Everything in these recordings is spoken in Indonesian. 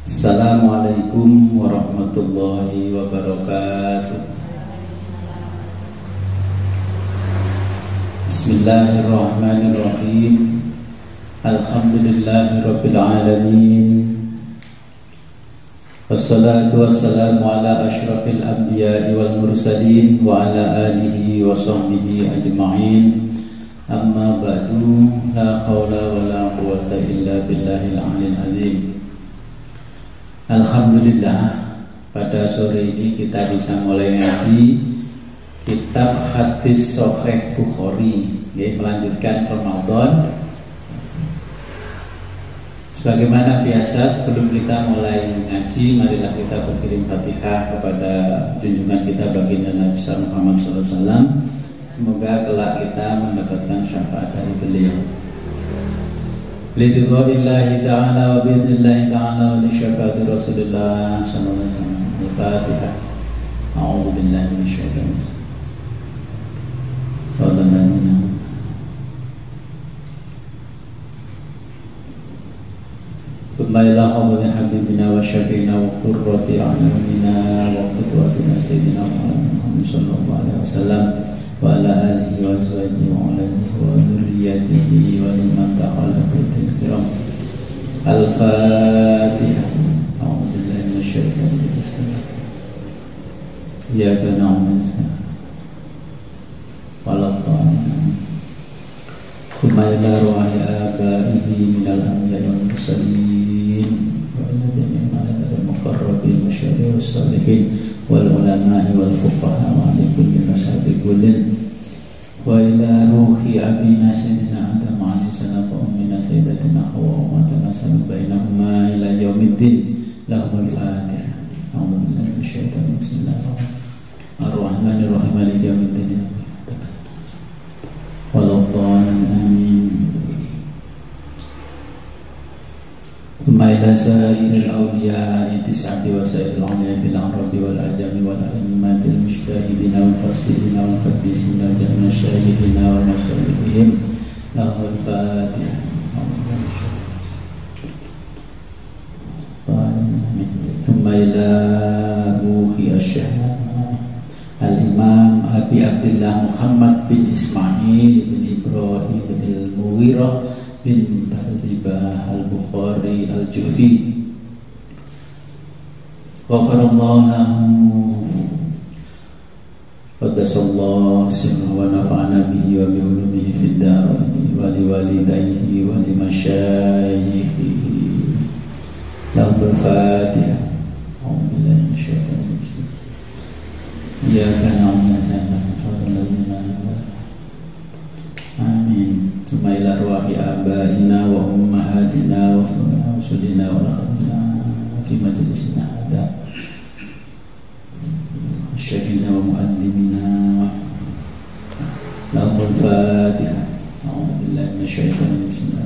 Assalamualaikum warahmatullahi wabarakatuh. Bismillahirrahmanirrahim. Alhamdulillahirabbil alamin. Wassalatu wassalamu ala asyrafil anbiya'i wal mursalin wa ala alihi wa sahbihi ajma'in. Amma ba'du, la haula wa la quwwata illa billahil aliyil azim. Alhamdulillah, pada sore ini kita bisa mulai ngaji kitab Hadis Sahih Bukhari, melanjutkan Ramadan. Sebagaimana biasa, sebelum kita mulai ngaji, marilah kita berkirim Fatihah kepada junjungan kita baginda Nabi Muhammad SAW. Semoga kelak kita mendapatkan syafaat dari beliau. Liridha'illahi ta'ala wa bi'idhnillahi ta'ala wa li syafaati Rasulillah sallallahu alaihi wasallam. Al-Fatihah. A'udzu billahi minasyaitonir rajim. Thumma ila hawli habibina wa syafiina wa qurrati a'yunina wa qudwatina sayyidina Muhammad sallallahu alaihi wasallam wa ala alihi wa azwajihi wa alihi wa dzurriyyatihi wa liman ta'ala bil kiram. Al-Fatihah. A'udzu billahi minasyaitonir rajim. Ya na'budu wa la na'budu. Thumma ila ruhi abaihi minal anbiya'i wal mursalin wa ila jami'il malaikati muqarrabin wa syuhada'i was salihin wal ulama'i wal fuqaha wa ala kulli masabiqulin wa ila ruhi abina sayyidina Adam alaihi salam wa ummina sayyidatina Hawa wa tanasal bainahuma ila yaumiddin. Lahumul Fatihah. A'udzu billahi minasyaitonir rajim. Ar-Rahmanir Rahim maliki yaumiddin. Waladhdallin amin. Ila sa'iril awliya'i tis'ati wa sa'iril awliya'i fil arabi wal ajami wal a'immatil mujtahidina wal fasidina wal qaddisina jami'a syahidina wal masyayikhihim. Lahumul Fatihah. Thumma ila ruhi asy-syekh Al-Imam Abi Abdullah Muhammad bin Ismail bin Ibrahim bin Mughirah bin Barzibah Al-Bukhari Al-Jufi. Ghafarallahu lahu qaddasallahu sirrahu wa nafa'ana bihi wa bi ulumihi fid darain wa li walidayhi wa li masyayikhihi. Lahumul Fatihah. A'udzu billahi minasyaitonir rajim. Iyyaka na'budu wa iyyaka nasta'in. Amin. Thumma ila ruhi abaina wa ummahatina wa rusulina wa rabbina fi majlisina hadza. Syekhina wa muallimina. Lahumul Fatihah. A'udzu billahi minasyaitonir rajim.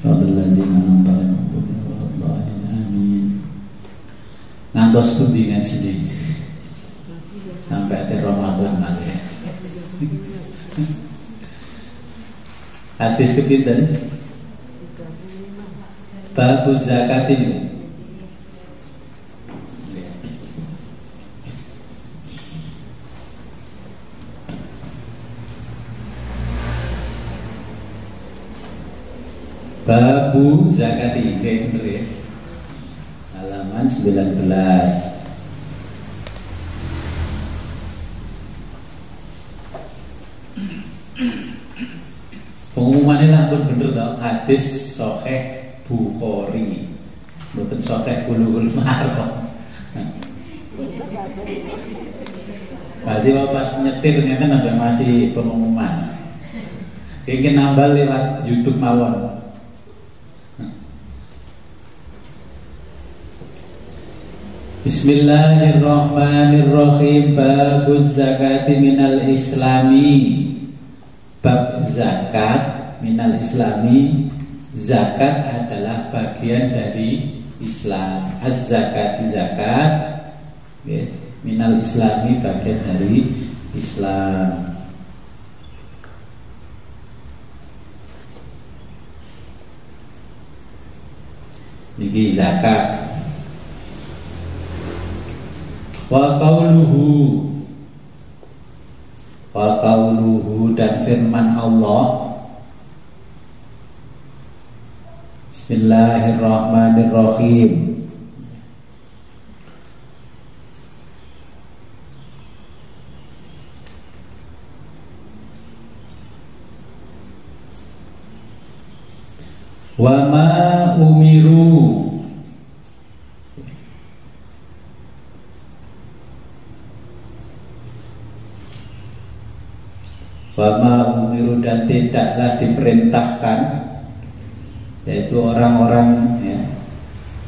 Amin. Ngantos pundi ngaji sampai akhir Ramadan malih. Hadis kepinten? Bab zakat ini. Babu zakat ini, bener ya? Halaman 19. Pengumumannya lah pun bener tau. Hadis Sahih Bukhari, bukan Sahih Bulughul Maram. Berarti pas nyetir ini kan ada masih pengumuman. Mungkin nambah lewat YouTube mawon. Bismillahirrahmanirrahim. Babuz zakati minal islami. Bab zakat minal islami. Zakat adalah bagian dari Islam. Az-zakati zakat, minal islami bagian dari Islam. niki zakat. Wa qauluhu dan firman Allah, Bismillahirrahmanirrahim. Wa ma umiru dan tidaklah diperintahkan, yaitu orang-orang ya,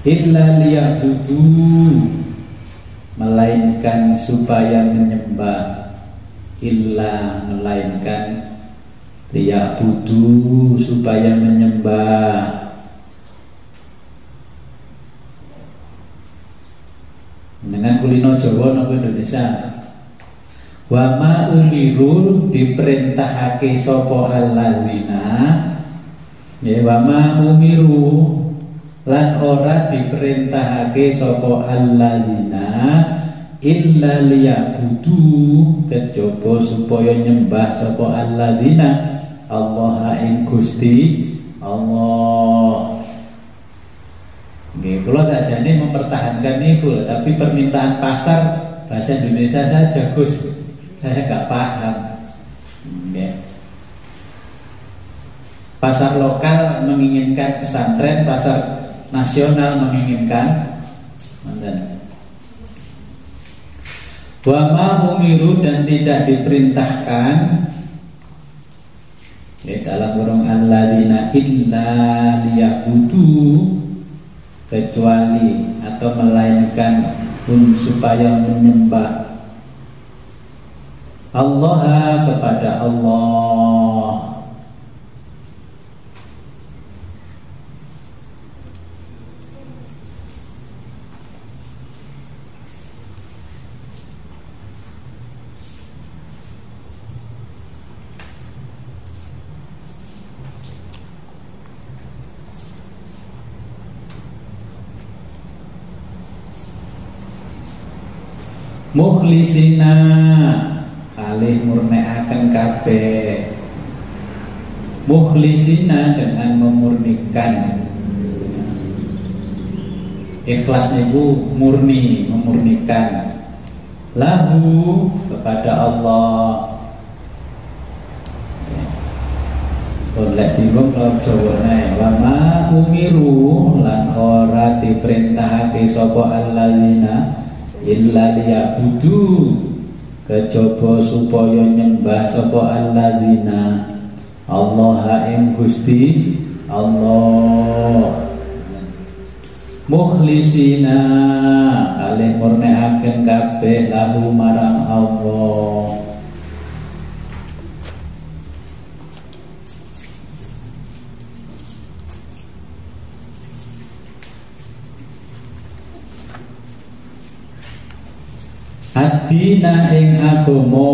illa liya'budu, melainkan supaya menyembah, melainkan liya'budu, supaya menyembah. Dengan kulino Jawa nopo Indonesia. Wa ma umiru, diperintahake sapa alladzina, ya wa ma umiru lan ora diperintahake sapa alladzina illa liya'budu, kejaba supaya nyembah sapa alladzina Allah ing Gusti Allah. Nggih, kula sakjane mempertahankan niku, tapi permintaan pasar bahasa Indonesia saja, Gus. Saya nggak paham. Ya. Pasar lokal menginginkan pesantren, pasar nasional menginginkan mantan. Wa ma umiru, dan tidak diperintahkan ya, dalam burung alladzina illa liya'budu, kecuali atau melainkan supaya menyembah Allah, kepada Allah. Mukhlisina, kalih murnekaken kabeh. Mukhlisina, dengan memurnikan. Ikhlas niku murni, memurnikan. Lahu, kepada Allah. Oleh bingung kalau Jawane. Wa ma umiru, lan ora diperintahake sapa alladzina illa liya'budu, kejaba supaya nyembah sapa alladzina Allah ing Gusti Allah. Mukhlisina, kalih murnekaken kabeh lahu marang Allah. Adina ing agama,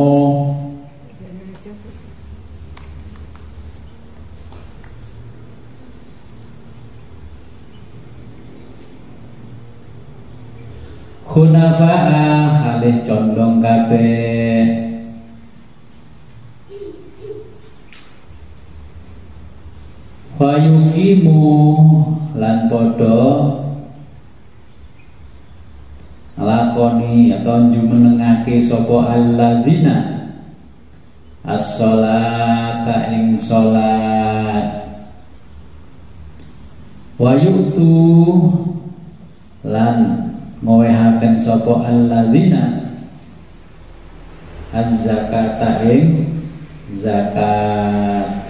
khunafa'a, kalih condong kabeh. Wa yuqimu, lan padha lakoni atau jumenengake sapa alladzina as-sholata ing salat. Wa yu'tu, lan ngowehaken sapa alladzina az-zakata ing zakat.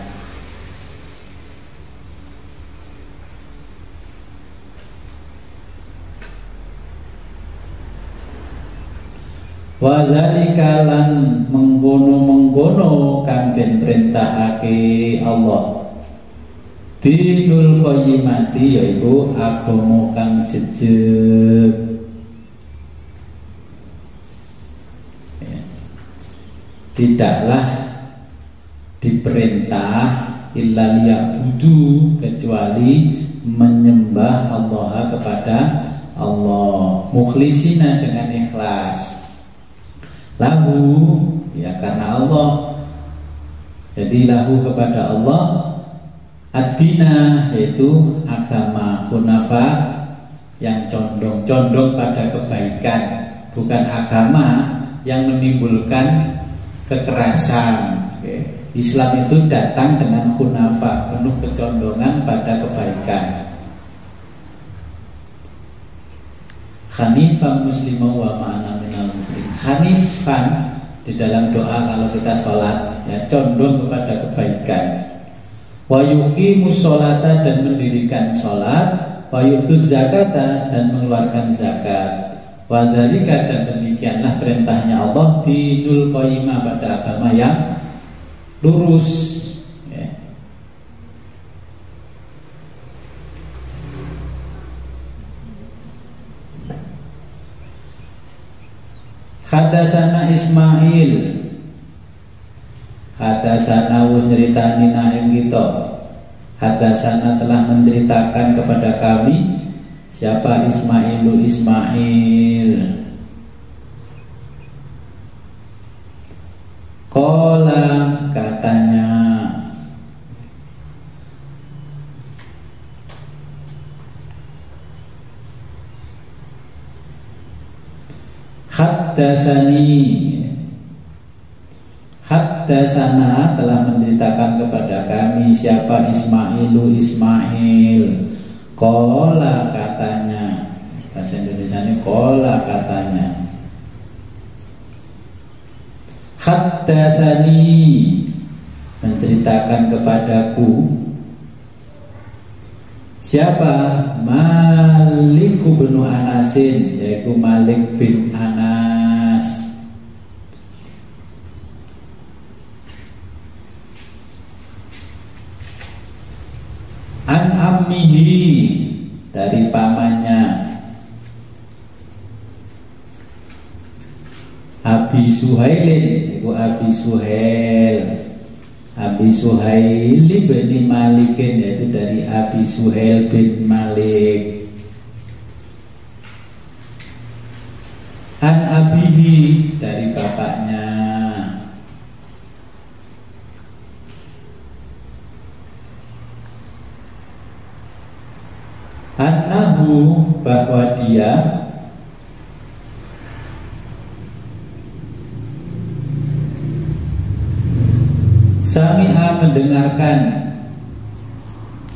Wa dzalika, lan mengkono-mengkono kang den perintahake Allah. Dinul qayyimati, yaiku agama kang jejeg. Tidaklah diperintah illa liya'budu, kecuali menyembah Allah mukhlisina dengan ikhlas. Lahu, ya karena Allah. Jadi lahu kepada Allah, ad-dina yaitu agama, hunafa yang condong pada kebaikan, bukan agama yang menimbulkan kekerasan. Islam itu datang dengan hunafa, penuh kecondongan pada kebaikan. Hanifan muslimah wa ma'ana minal muslim. Hanifan di dalam doa kalau kita sholat, ya, condong kepada kebaikan. Wa yuqimus sholata, dan mendirikan sholat. Wa yutuz zakata, dan mengeluarkan zakat. Wa dzalika, dan demikianlah perintahnya Allah, dinul qayyimah, pada agama yang lurus, ya. Hadasana Ismail, hadasana wus nyeritani naing kita. Hadasana telah menceritakan kepada kami. Siapa? Ismailul Ismail. Qala, katanya. Haddasana telah menceritakan kepada kami. Siapa? Ismailu Ismail. Qala, katanya. Bahasa Indonesia ini qala, katanya. Haddatsani, menceritakan kepadaku. Siapa? Malik bin Anasin, yaitu Malik bin Anas. An ammihi, dari pamannya. Abi Suhailin, ibu Abi Suhail. Abi Suhail bin Malikin, yaitu dari Abi Suhail bin Malik. An abihi, dari bapaknya. Annahu, bahwa dia sami'a, mendengarkan.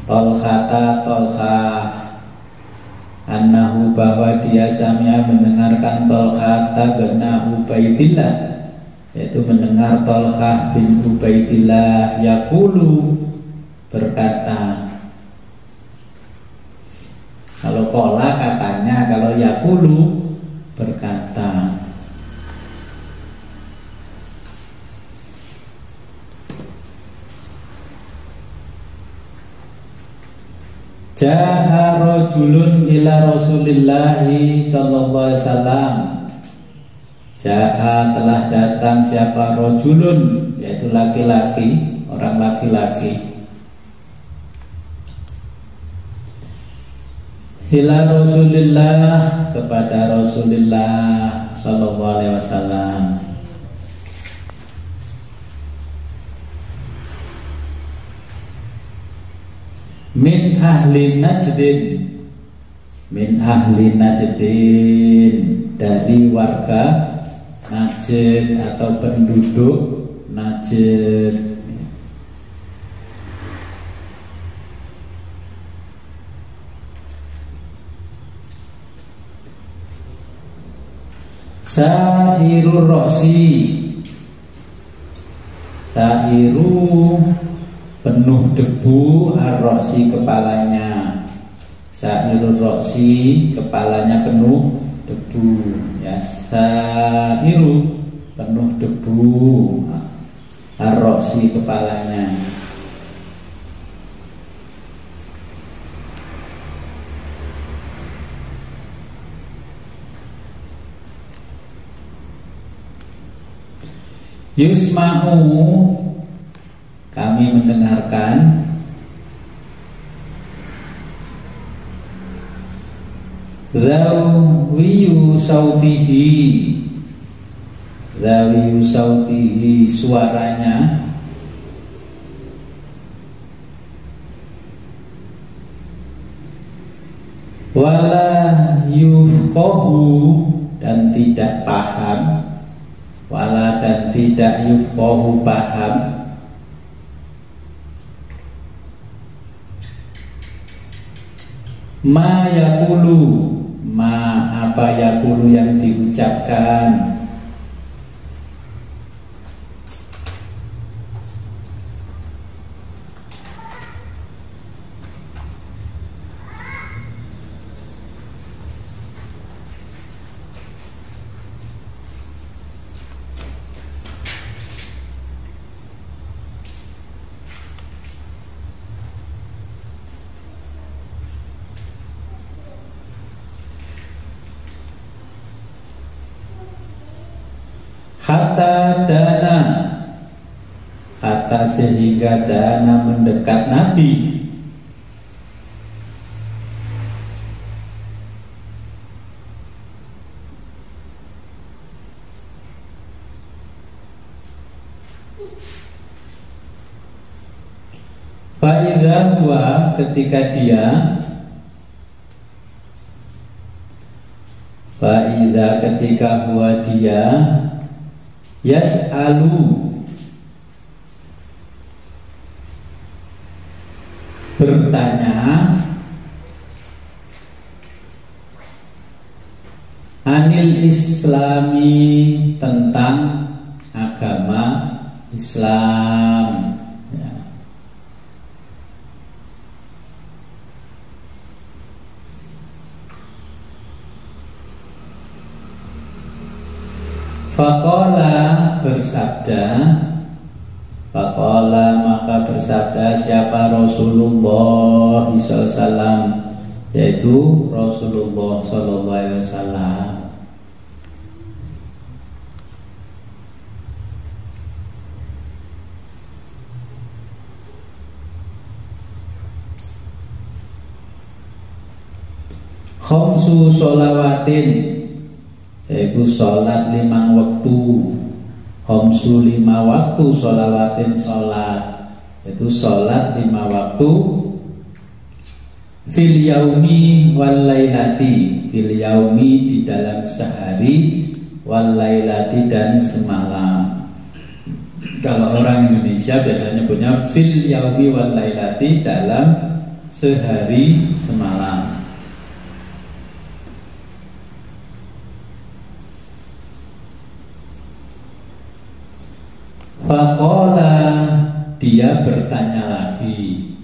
Tolha, annahu, bahwa dia sami'a, mendengarkan Tolha bin Ubaidillah, yaitu mendengar Tolha bin Ubaidillah yaqulu, berkata. Kalau qala katanya, kalau yaqulu berkata. Ja'a rajulun ila Rasulillahi sallallahu alaihi wasallam. Ja'a, telah datang. Siapa? Rajulun, yaitu laki-laki, orang laki-laki. Ila Rasulillah, kepada Rasulullah sallallahu alaihi wasallam. Min ahli Najdin, min ahli Najdin, dari warga Najd atau penduduk Najd. Sa'irur roksi, sa'iru, penuh debu, ar-roksi, kepalanya. Sa'irur roksi, kepalanya penuh debu, ya. Sa'iru, penuh debu, ar-roksi, kepalanya. Yusma'u, kami mendengarkan. Zawiyu sautihi, zawiyu sautihi, suaranya. Wala yufqahu, dan tidak paham. Wala, dan tidak yufqahu, paham. Ma yakulu, ma apa yakulu yang diucapkan. Hatta dana, hatta sehingga dana mendekat Nabi. Fa'idha huwa, ketika dia, fa'idha ketika huwa dia, yas'alu, bertanya, anil islami, tentang agama Islam, ya. Faqala, bersabda, faqala, maka bersabda siapa? Rasulullah SAW, yaitu Rasulullah SAW. Khamsu sholawatin, yaitu sholat 5 waktu. Khamsu 5 waktu, sholawatin sholat, yaitu sholat 5 waktu. Fil yaumi wal lailati, fil yaumi, di dalam sehari, wal lailati, dan semalam. Kalau orang Indonesia biasanya punya fil yaumi wal lailati, dalam sehari semalam. Faqala, dia bertanya lagi.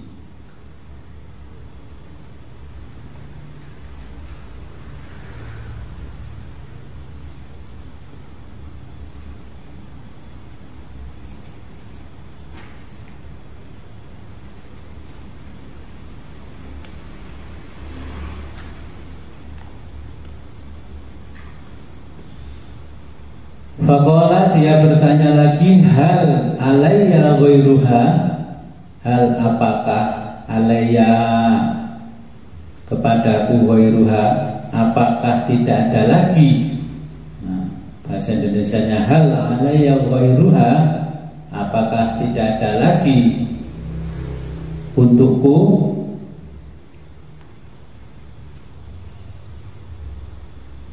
Faqala, dia bertanya lagi, hal alayya ghairuha, hal apakah alayya kepadaku, ghairuha apakah tidak ada lagi. Nah, bahasa Indonesianya hal alayya ghairuha, apakah tidak ada lagi untukku.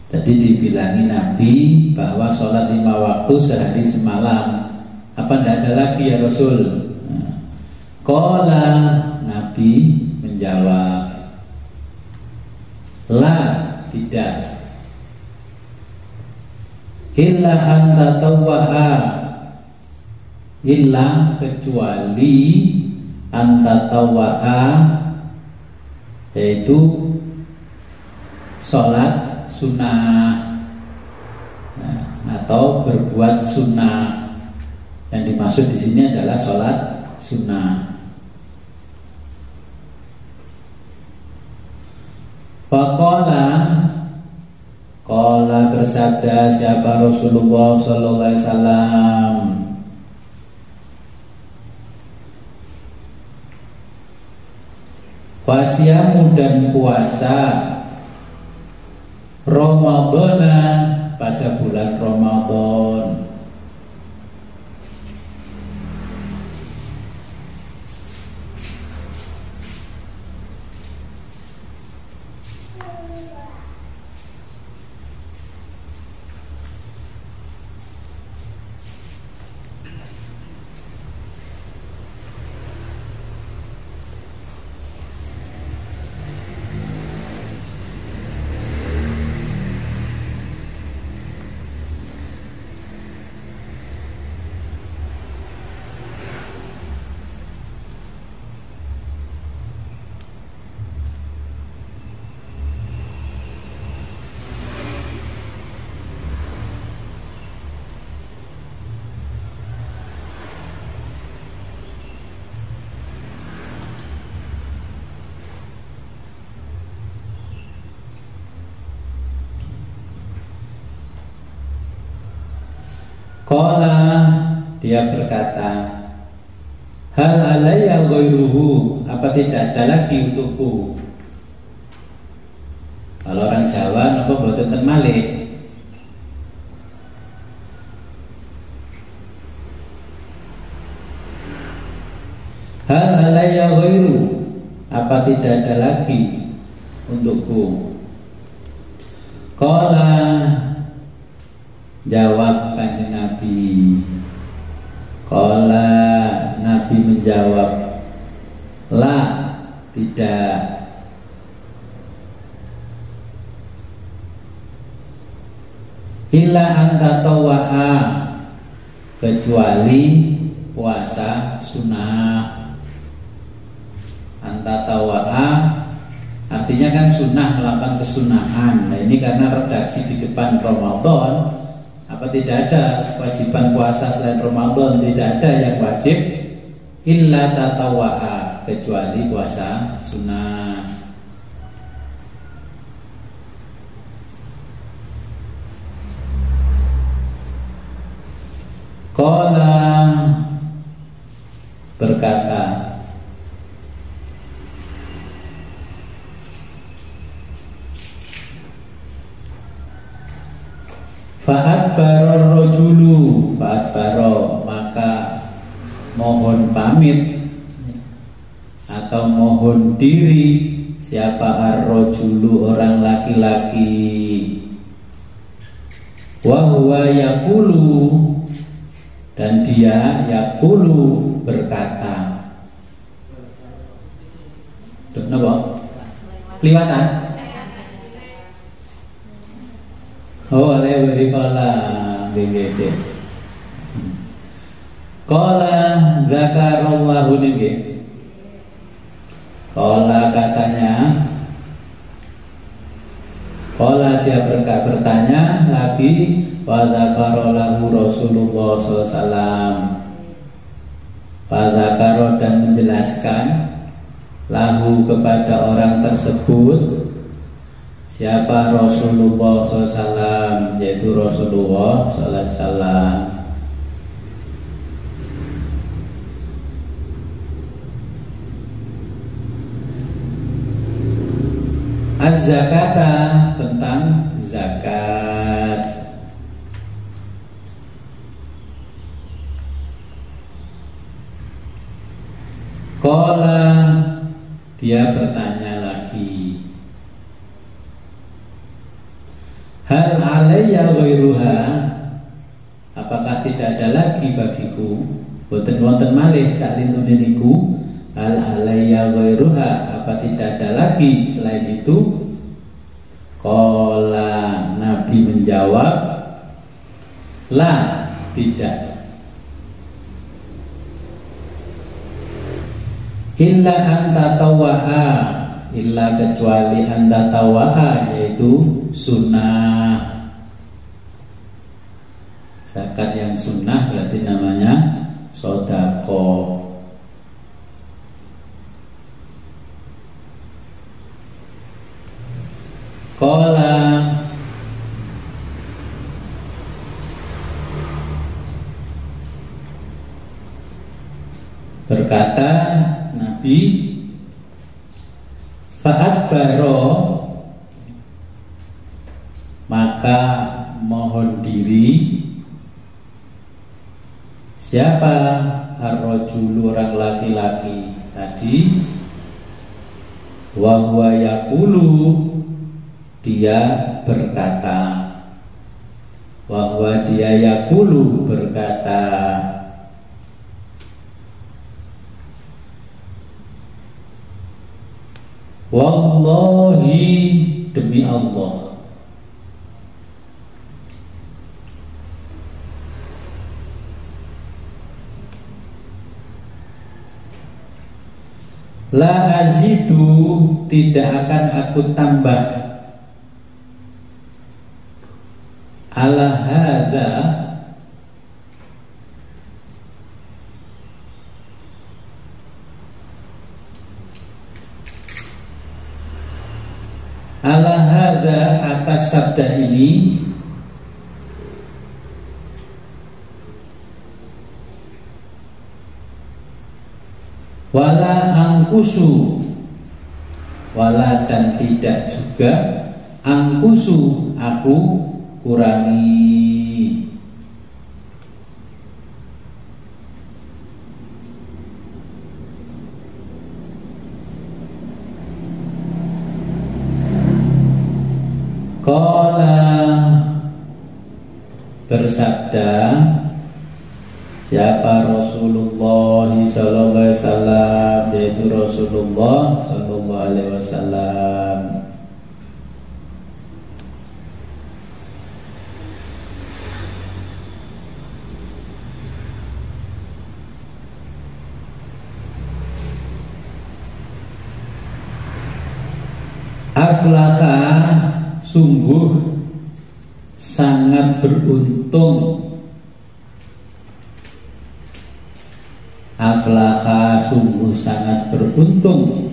Jadi dibilangi Nabi bahwa sholat 5 waktu sehari semalam, apa tidak ada lagi ya Rasul? Qala, Nabi menjawab, la, tidak. Illa anta tawwa'a, illa, kecuali, anta tawwa'a, yaitu sholat sunnah, nah, atau berbuat sunnah. Yang dimaksud di sini adalah sholat sunnah. Faqala, qala bersabda siapa? Rasulullah sallallahu alaihi wasallam, wasiyamu, dan puasa, Ramadhana, pada bulan Ramadan. Qala, dia berkata, hal alayya ghairuhu, apa tidak ada lagi untukku? Kalau orang Jawa napa mboten ten malih? Hal alayya ghairu, apa tidak ada lagi untukku? Qala, jawab Kanjeng Nabi. Qala, Nabi menjawab, la, tidak. Illa anta tawa'a, kecuali puasa sunnah. Anta tawa'a artinya kan sunnah, melakukan kesunahan. Nah ini karena redaksi di depan Ramadan, apa tidak ada kewajiban puasa selain Ramadan? Tidak ada yang wajib illa tatawa'a, kecuali puasa sunnah. Qala, berkata, fa'adbaro rojulu, fa'adbaro, maka mohon pamit atau mohon diri siapa ar-rojulu, orang laki-laki. Wa huwa yaqulu, dan dia yaqulu berkata. Kenapa? Kelihatan? Oh, lewi kala BGC. Kala zakarallahu niki. Kala katanya, kala dia bertanya lagi, wa zakarolahu Rasulullah SAW. Fadzakaro, dan menjelaskan lahu kepada orang tersebut siapa Rasulullah SAW, yaitu Rasulullah SAW. Az-zakata, tentang zakat. Qala, dia bertanya lagi, hal alayya ghairuha, apakah tidak ada lagi bagiku? Boten wonten malih salintune niku. Hal alayya ghairuha, apa tidak ada lagi selain itu? Qala, Nabi menjawab, la, tidak. Illa anta tawaha, illa kecuali anta tawaha, yaitu sunnah. Zakat yang sunnah berarti namanya sodako. Qala, berkata Nabi, fa'adbaro, maka mohon diri siapa? Ar-rajulu, orang laki-laki tadi. Wa huwa yaqulu, dia berkata. Wa huwa, dia yaqulu, berkata. Wallahi, demi Allah. La azidu, tidak akan aku tambah. Ala hadza, ala hadza, atas sabda ini, wala angkusu, wala dan tidak juga, angkusu, aku kurangi. Qala, bersabda siapa? Rasulullah sallallahu alaihi wasallam, yaitu Rasulullah sallallahu alaihi wasallam. Aflaha, sungguh sangat beruntung. Aflaha, sungguh sangat beruntung.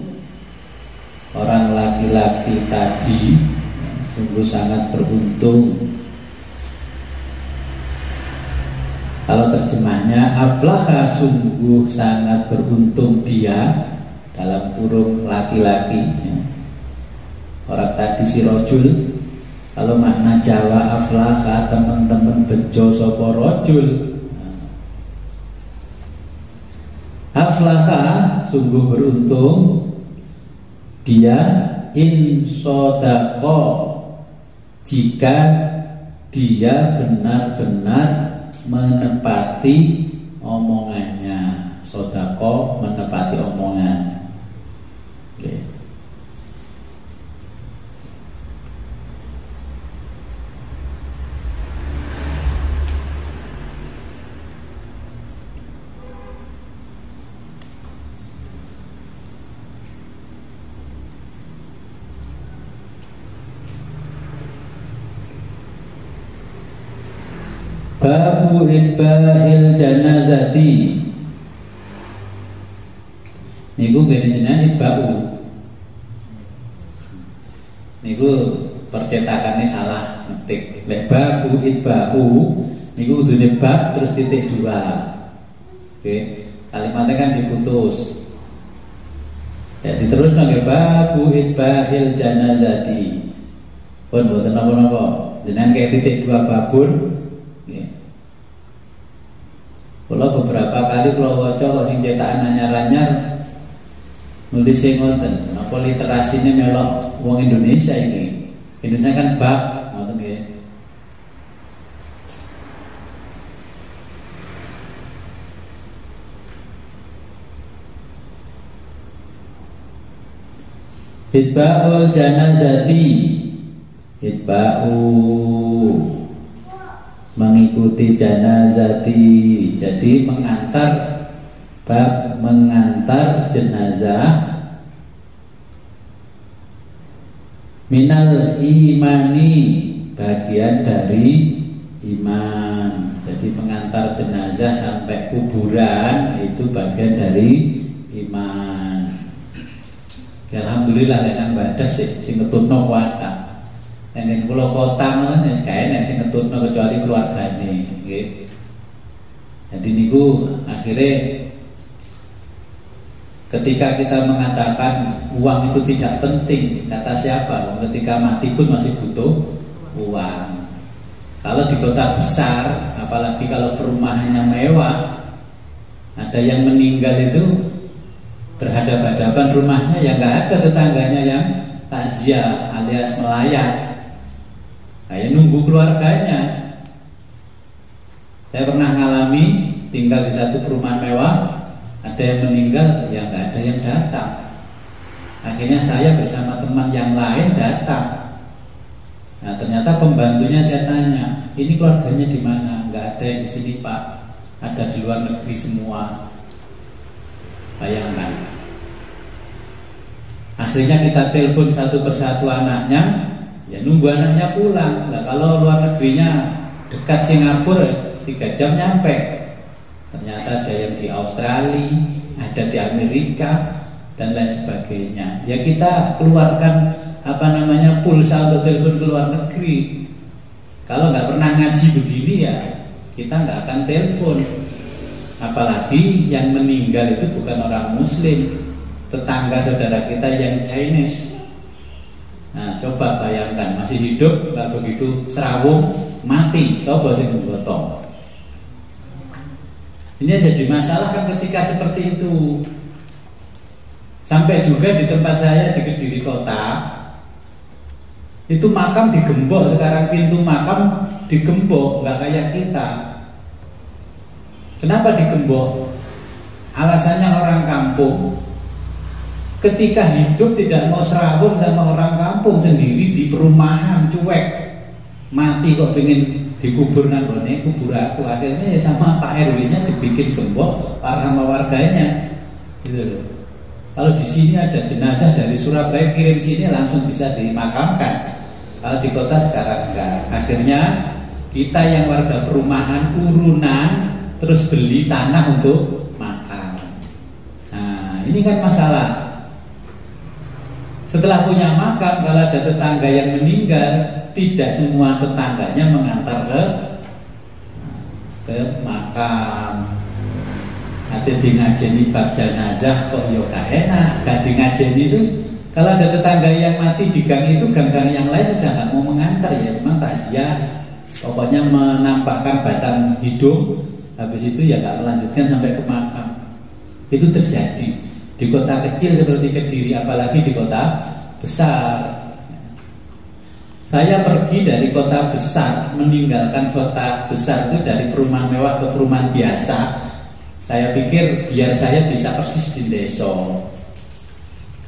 Orang laki-laki tadi sungguh sangat beruntung. Kalau terjemahnya aflaha, sungguh sangat beruntung dia, dalam kurung laki-laki. Orang tadi si rojul. Kalau makna Jawa aflaha, teman-teman bejo sopo rojul. Aflaha, sungguh beruntung dia, in sodako, jika dia benar-benar menepati omongannya. Sodako, menepati omongan. Oke. Babu itba'il janazati. Niku ngene jenengan itba'u. Niku percetakannya salah ngetik. Lek babu itba'u niku udune bab terus titik 2. Oke, kalimatnya kan diputus. Jadi terus nggih babu itba'il janazati. Pun mboten napa-napa. Jenengan kayak titik 2 babun. Kalau beberapa kali kalau waca kok sing cetakan anyar-anyar nulis sing ngoten, apa literasinya melok wong Indonesia ini. Indonesia kan bab ngoten nggih. Itba'ul janazati, itba'u, mengikuti janazati, jadi mengantar, bab mengantar jenazah. Minal imani, bagian dari iman. Jadi mengantar jenazah sampai kuburan itu bagian dari iman. Ya, alhamdulillah kan badas sing ngetutno kuwata. Yang pulau kota kan ya kayaknya sing ngetutno kecuali keluargane, nggih. Jadi niku akhirnya ketika kita mengatakan uang itu tidak penting, kata siapa? Ketika mati pun masih butuh uang. Kalau di kota besar, apalagi kalau perumahannya mewah, ada yang meninggal itu berhadapan-hadapan rumahnya, ya nggak ada tetangganya yang takziah alias melayat. Kayak nunggu keluarganya. Saya pernah ngalami tinggal di satu perumahan mewah, ada yang meninggal, ya nggak ada yang datang. Akhirnya saya bersama teman yang lain datang. Nah, ternyata pembantunya saya tanya, ini keluarganya di mana? Nggak ada yang di sini, Pak. Ada di luar negeri semua. Bayangkan. Akhirnya kita telepon satu persatu anaknya, ya nunggu anaknya pulang. Nah, kalau luar negerinya dekat Singapura 3 jam nyampe. Ternyata ada yang di Australia, ada di Amerika, dan lain sebagainya. Ya kita keluarkan pulsa untuk telepon ke luar negeri. Kalau nggak pernah ngaji begini ya kita nggak akan telepon. Apalagi yang meninggal itu bukan orang Muslim, tetangga saudara kita yang Chinese. Nah coba bayangkan, masih hidup nggak begitu serawung, mati, coba sih menggotong. Ini jadi masalah kan ketika seperti itu. Sampai juga di tempat saya di Kediri Kota, itu makam digembok. Sekarang pintu makam digembok, nggak kayak kita. Kenapa digembok? Alasannya orang kampung ketika hidup tidak mau serawun sama orang kampung, sendiri di perumahan cuek, mati kok pengen dikubur nanggone kubur aku. Akhirnya ya sama Pak RW-nya dibikin gembok sama warganya, gitu loh. Kalau di sini ada jenazah dari Surabaya kirim sini langsung bisa dimakamkan. Kalau di kota sekarang enggak. Akhirnya kita yang warga perumahan urunan terus beli tanah untuk makam. Nah ini kan masalah. Setelah punya makam, kalau ada tetangga yang meninggal, tidak semua tetangganya mengantar ke makam. Nanti di ngajeni bab jenazah kok yo gak enak. Gak di ngajeni itu, kalau ada tetangga yang mati di gang itu, gang-gang yang lain sudah nggak mau mengantar, ya memang takziah. Pokoknya menampakkan batang hidung, habis itu ya nggak melanjutkan sampai ke makam. Itu terjadi di kota kecil seperti Kediri, apalagi di kota besar. Saya pergi dari kota besar, meninggalkan kota besar itu dari perumahan mewah ke perumahan biasa. Saya pikir biar saya bisa persis di desa.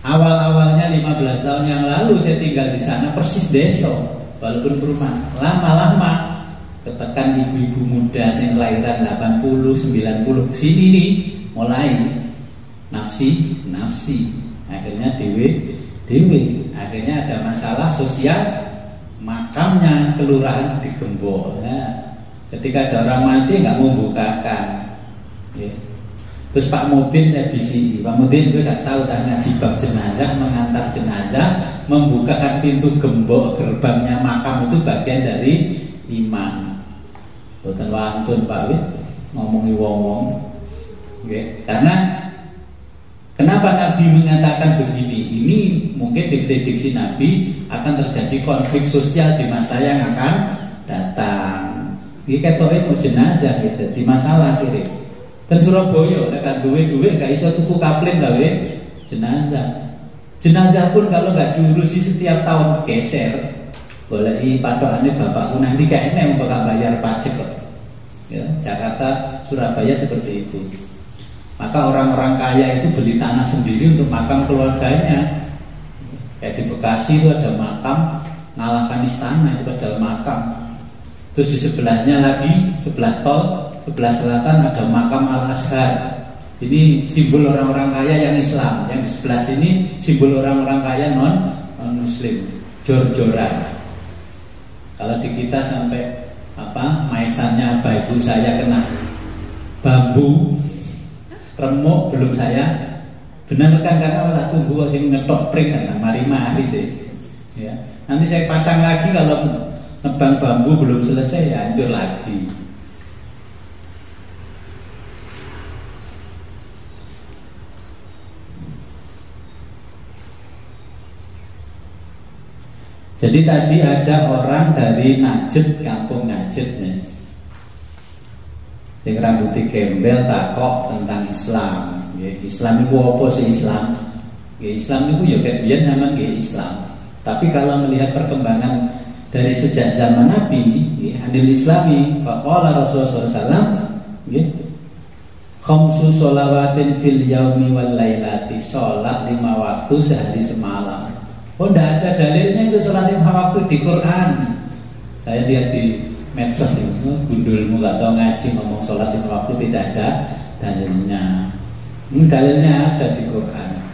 Awal-awalnya 15 tahun yang lalu saya tinggal di sana persis desa, walaupun perumahan. Lama-lama ketekan ibu-ibu muda yang kelahiran 80, 90 kesini nih mulai nafsi. Akhirnya dewe. Akhirnya ada masalah sosial, makamnya kelurahan digembok. Nah, ketika ada orang mati nggak mau bukakan. Ya. Terus Pak Mudin saya bisi, Pak Mudin gue gak tahu tak ngaji bab jenazah, mengantar jenazah, membukakan pintu gembok gerbangnya makam itu bagian dari iman. Boten wantun Pak Wid ngomongi wong-wong. Ya. Karena kenapa Nabi mengatakan begini? Ini mungkin diprediksi Nabi akan terjadi konflik sosial di masa yang akan datang. Ini ketoknya mau jenazah gitu, di masalah kirim. Dan Surabaya gak duwe gak iso tuku kapling gawe jenazah. Jenazah pun kalau gak diurusi setiap tahun geser. Boleh patokannya bapakku nanti gak enak bakal bayar pajak kok. Ya, Jakarta, Surabaya seperti itu. Maka orang-orang kaya itu beli tanah sendiri untuk makam keluarganya. Kayak di Bekasi itu ada makam ngalahkan istana, itu adalah makam. Terus di sebelahnya lagi, sebelah tol, sebelah selatan ada makam Al-Azhar. Ini simbol orang-orang kaya yang Islam. Yang di sebelah sini simbol orang-orang kaya non-Muslim, jor-joran. Kalau di kita sampai maesannya ibu saya kena bambu remuk belum saya benarkan, karena tak tunggu sih ngetok pring kan mari-mari sih. Ya. Nanti saya pasang lagi, kalau nebang bambu belum selesai ya hancur lagi. Jadi tadi ada orang dari Najd, kampung Najd ya, sing rambutnya gembel takok tentang Islam. Ya, Islam itu apa sih Islam? Ya, Islam itu ya kebian zaman ya Islam. Tapi kalau melihat perkembangan dari sejak zaman Nabi, ya, Anil Islami, faqala Rasulullah SAW, ya, khamsu sholawatin fil yaumi wal lailati, sholat 5 waktu sehari semalam. Oh, tidak ada dalilnya itu sholat 5 waktu di Quran. Saya lihat di medsos itu, gundulmu gak tahu ngaji ngomong sholat 5 waktu, tidak ada dalilnya. Dalilnya ada di Quran.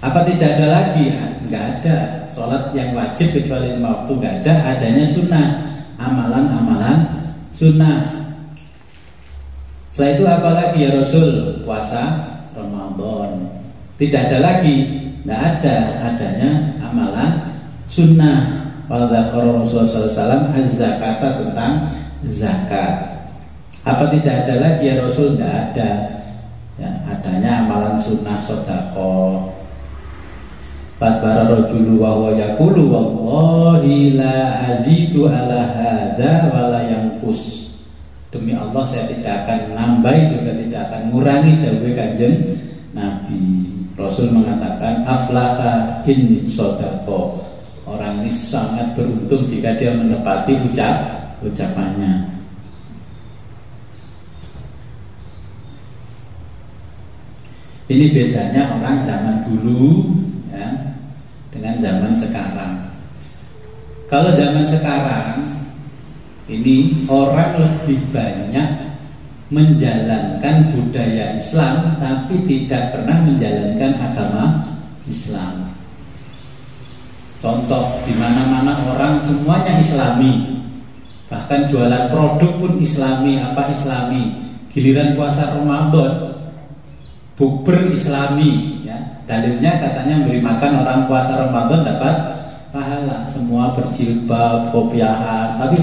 Apa tidak ada lagi? Enggak ada. Sholat yang wajib kecuali 5 waktu enggak ada. Adanya sunnah, amalan-amalan sunnah. Setelah itu apa lagi ya Rasul? Puasa Ramadan. Tidak ada lagi. Enggak ada. Adanya amalan sunnah. Wadzakara Rasulullah SAW az-zakata, tentang zakat. Apa tidak ada lagi ya Rasul? Enggak ada. Ya, adanya amalan sunnah, sedekah. Fadbara rajulu wa huwa yaqulu wallahi la azidu ala hadza wa la yanqus. Demi Allah saya tidak akan nambah juga tidak akan ngurangi dawuh Kanjeng Nabi. Rasul mengatakan aflaha in shadaqa. Orang ini sangat beruntung jika dia menepati ucapannya. Ini bedanya orang zaman dulu ya, dengan zaman sekarang. Kalau zaman sekarang ini orang lebih banyak menjalankan budaya Islam tapi tidak pernah menjalankan agama Islam. Contoh, di mana-mana orang semuanya Islami, bahkan jualan produk pun Islami, apa Islami. Giliran puasa Ramadan, bukber Islami, ya. Dalilnya katanya memberi makan orang puasa Ramadan dapat pahala. Semua berjilbab, kopiahan. Tapi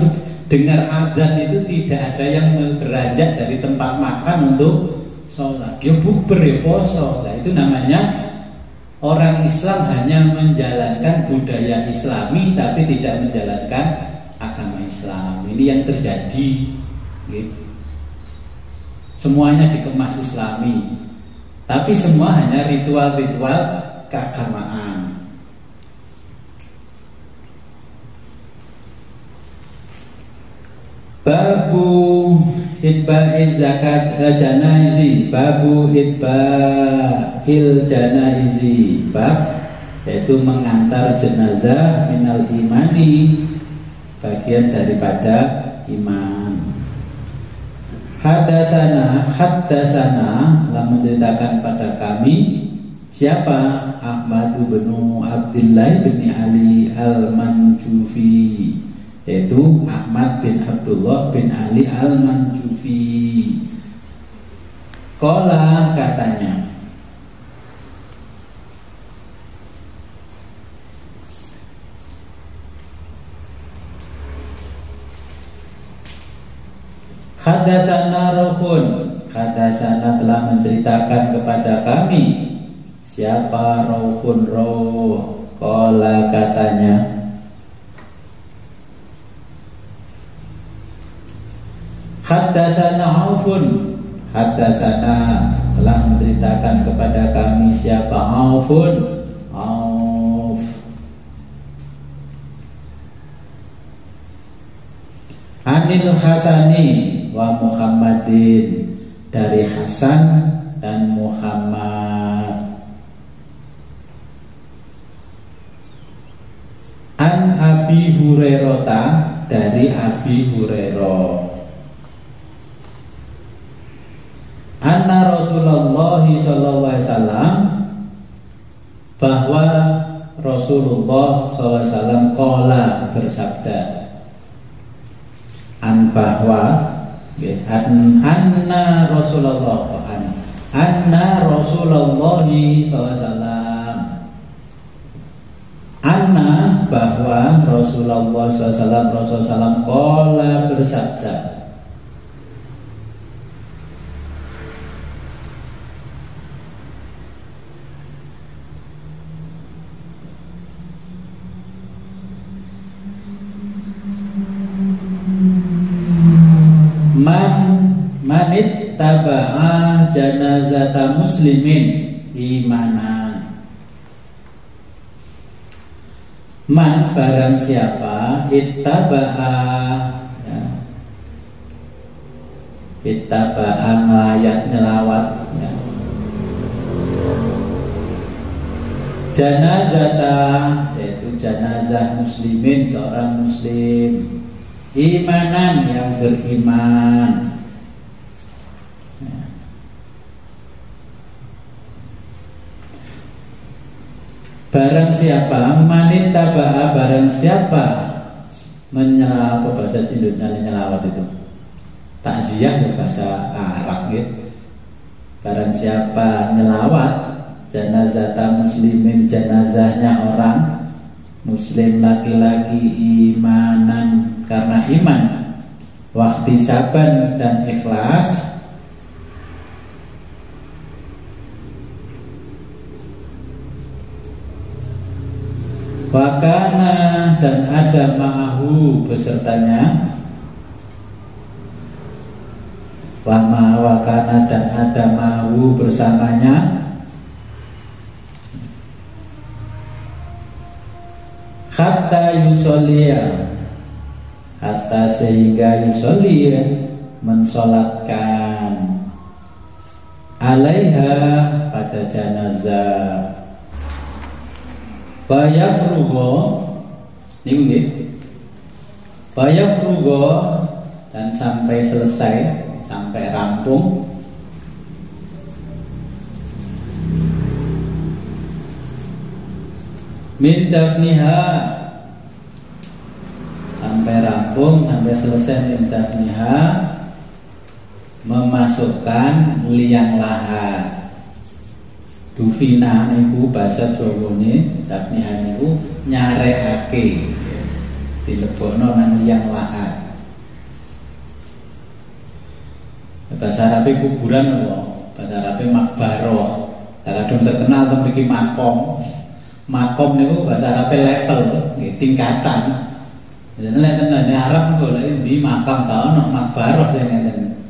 dengar adzan itu tidak ada yang beranjak dari tempat makan untuk sholat. Ya bukber, ya poso. Nah, itu namanya orang Islam hanya menjalankan budaya Islami tapi tidak menjalankan agama Islam. Ini yang terjadi. Semuanya dikemas Islami, tapi semua hanya ritual-ritual keagamaan. Babu hitba'iz zakat janaizi, babu hitba'il janaizi, bab yaitu mengantar jenazah minal imani, bagian daripada iman. Hadasana telah menceritakan pada kami. Siapa? Ahmad bin Abdullah bin Ali al-Manjufi, yaitu Ahmad bin Abdullah bin Ali al-Manjufi. Qala, katanya, hadasana rohun, hadasana telah menceritakan kepada kami. Siapa? Rohun, roh. Qala, katanya, hadasana Aufun, hadasana telah menceritakan kepada kami. Siapa? Aufun, Auf. Anil Hasani wa Muhammadin, dari Hasan dan Muhammad. An Abi Hurairah, dari Abi Hurairah. Anna Rasulullah sallallahu alaihi wasallam, bahwa Rasulullah sallallahu alaihi wasallam qala, bersabda. An, bahwa anna Rasulullah sallallahu alaihi wasallam, anna, bahwa Rasulullah sallallahu qala, bersabda. manit taba'a janazata muslimin imanan. Man barang siapa ittaba'a, ya, ittaba'a ngayat nyelawat, ya, janazata yaitu janazah muslimin seorang muslim, imanan yang beriman. Barang siapa manit taba'a, barang siapa menyelawat, bahasa Indonesia nyelawat itu takziah ya bahasa Arab gitu. Barang siapa nyelawat janazata muslimin, jenazahnya orang muslim laki-laki, imanan karena iman, wahtisaban dan ikhlas, wakana dan ada ma'ahu besertanya, wama wakana dan ada ma'ahu bersamanya, hatta yusolliya, hatta sehingga yusolliya mensolatkan, alaiha pada janazah, bayafrugo ini bayafrugo dan sampai selesai, sampai rampung, min dafniha sampai rampung, sampai selesai min dafniha memasukkan liang lahat. Dufina niku bahasa Jawane, dafniha niku nyarekake, dilebokno nang liang lahat. Bahasa Arabe kuburan apa? Bahasa Arabe makbaroh. Kadang terkenal teng mriki makom. Makom niku bahasa Arabe level, nggih, tingkatan. Jadi nek tenan Arab golek di makam ta ono makbaroh sing ngeten.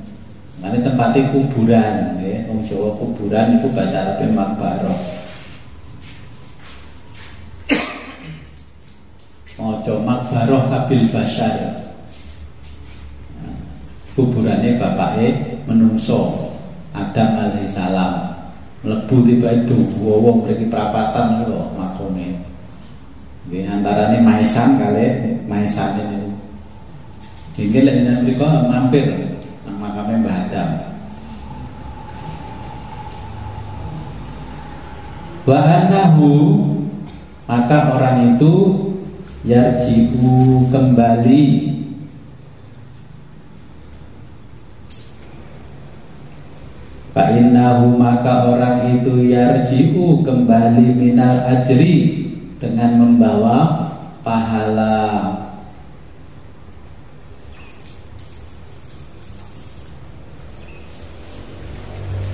Mane tempatnya kuburan, nggih. Wong Jawa kuburan niku bahasa Arabe makbaroh. Ojo makbaroh Abil Bashar. Kuburannya bapake menungso Adam alaihissalam. Mlebu tiba itu wong mriki prapatan lho makome. Nggih antarane Maisan kali Maisan niku. Iki lek jenengan mriku mampir nang makame Mbah Adam. Wa annahu maka orang itu yarji'u kembali, fa innahu maka orang itu yarji'u kembali minal ajri dengan membawa pahala,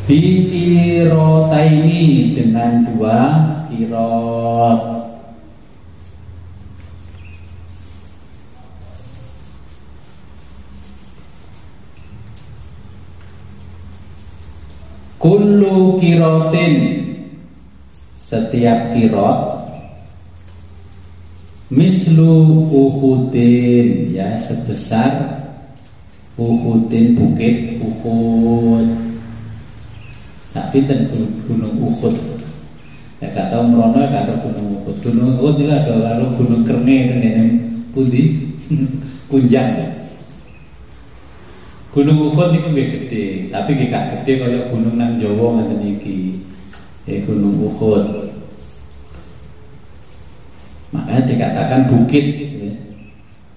biqirotaini dengan 2 qirot, kullu kirotin setiap kirot, mislu uhudin ya sebesar uhudin bukit Uhud. Tapi ten gunung Uhud ya gak tau merono gak ada gunung Uhud. Gunung Uhud itu ada kalau gunung Krene ini pundi Kunjang. Gunung Uhud itu lebih gede, tapi gak gede kayak gunung nang Jawa ngeten iki. Gunung Uhud. Makanya dikatakan bukit, ya.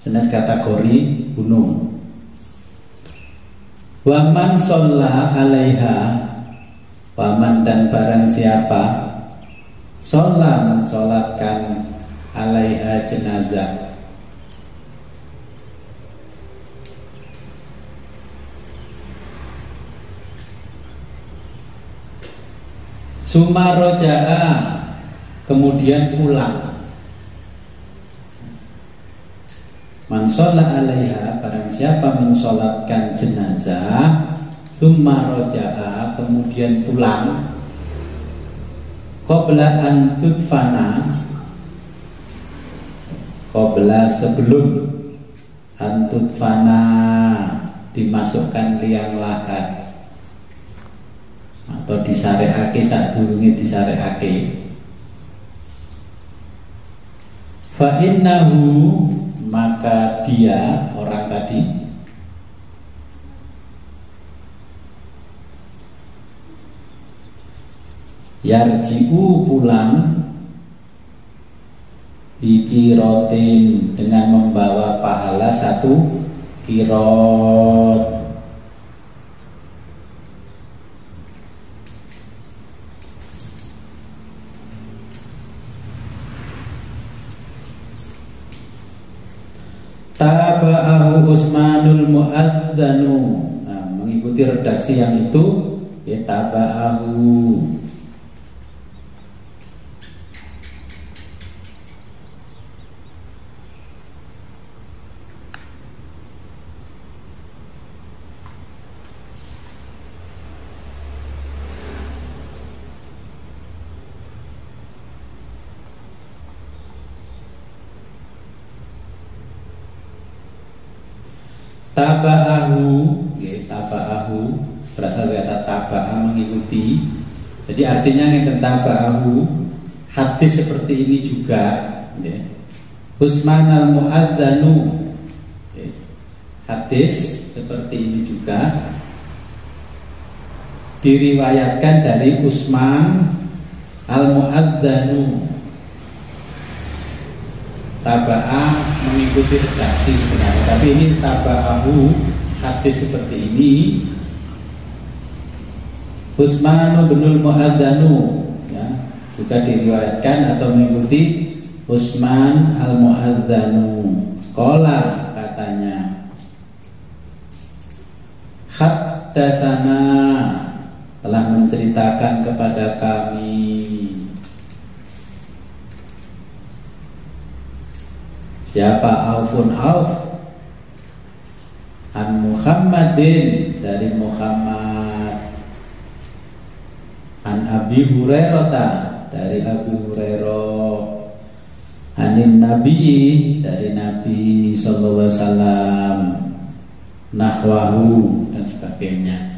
Jenis kategori gunung. Waman sholla alaiha, waman dan barang siapa sholla mensolatkan alaiha jenazah, sumaroja'a kemudian pulang. Man sholla alaiha barang siapa mensolatkan jenazah, Tsumma roja'a, kemudian pulang, qabla an tudfana, qabla sebelum an tudfana dimasukkan liang lahat atau disareake, sadurunge disareake, fa innahu, maka dia, orang tadi, yarji'u, pulang, bikirotin, dengan membawa pahala 1 kirot. Taba'ahu Usmanul Mu'adzanu. Nah, mengikuti redaksi yang itu, ya, taba'ahu. Taba'ahu, ya, taba'ahu berasal dari kata taba'a, mengikuti. Jadi artinya yang taba'ahu, hadis seperti ini juga, ya. Usman al-Mu'adzanu, ya, hadis seperti ini juga diriwayatkan dari Usman al-Mu'adzanu. Taba'ah mengikuti redaksi sebenarnya, tapi ini taba'ahu, hadis seperti ini. Usman binul Mu'adzanu, ya, juga diriwayatkan atau mengikuti Usman al-Mu'adzanu. Qala, katanya, haddatsana, telah menceritakan kepada kami. Siapa? Aufun Auf, an Muhammadin, dari Muhammad, an Abi Hurairah, dari Abi Hurairah, anin Nabi, dari Nabi sallallahu alaihi wasallam, nahwahu, dan sebagainya.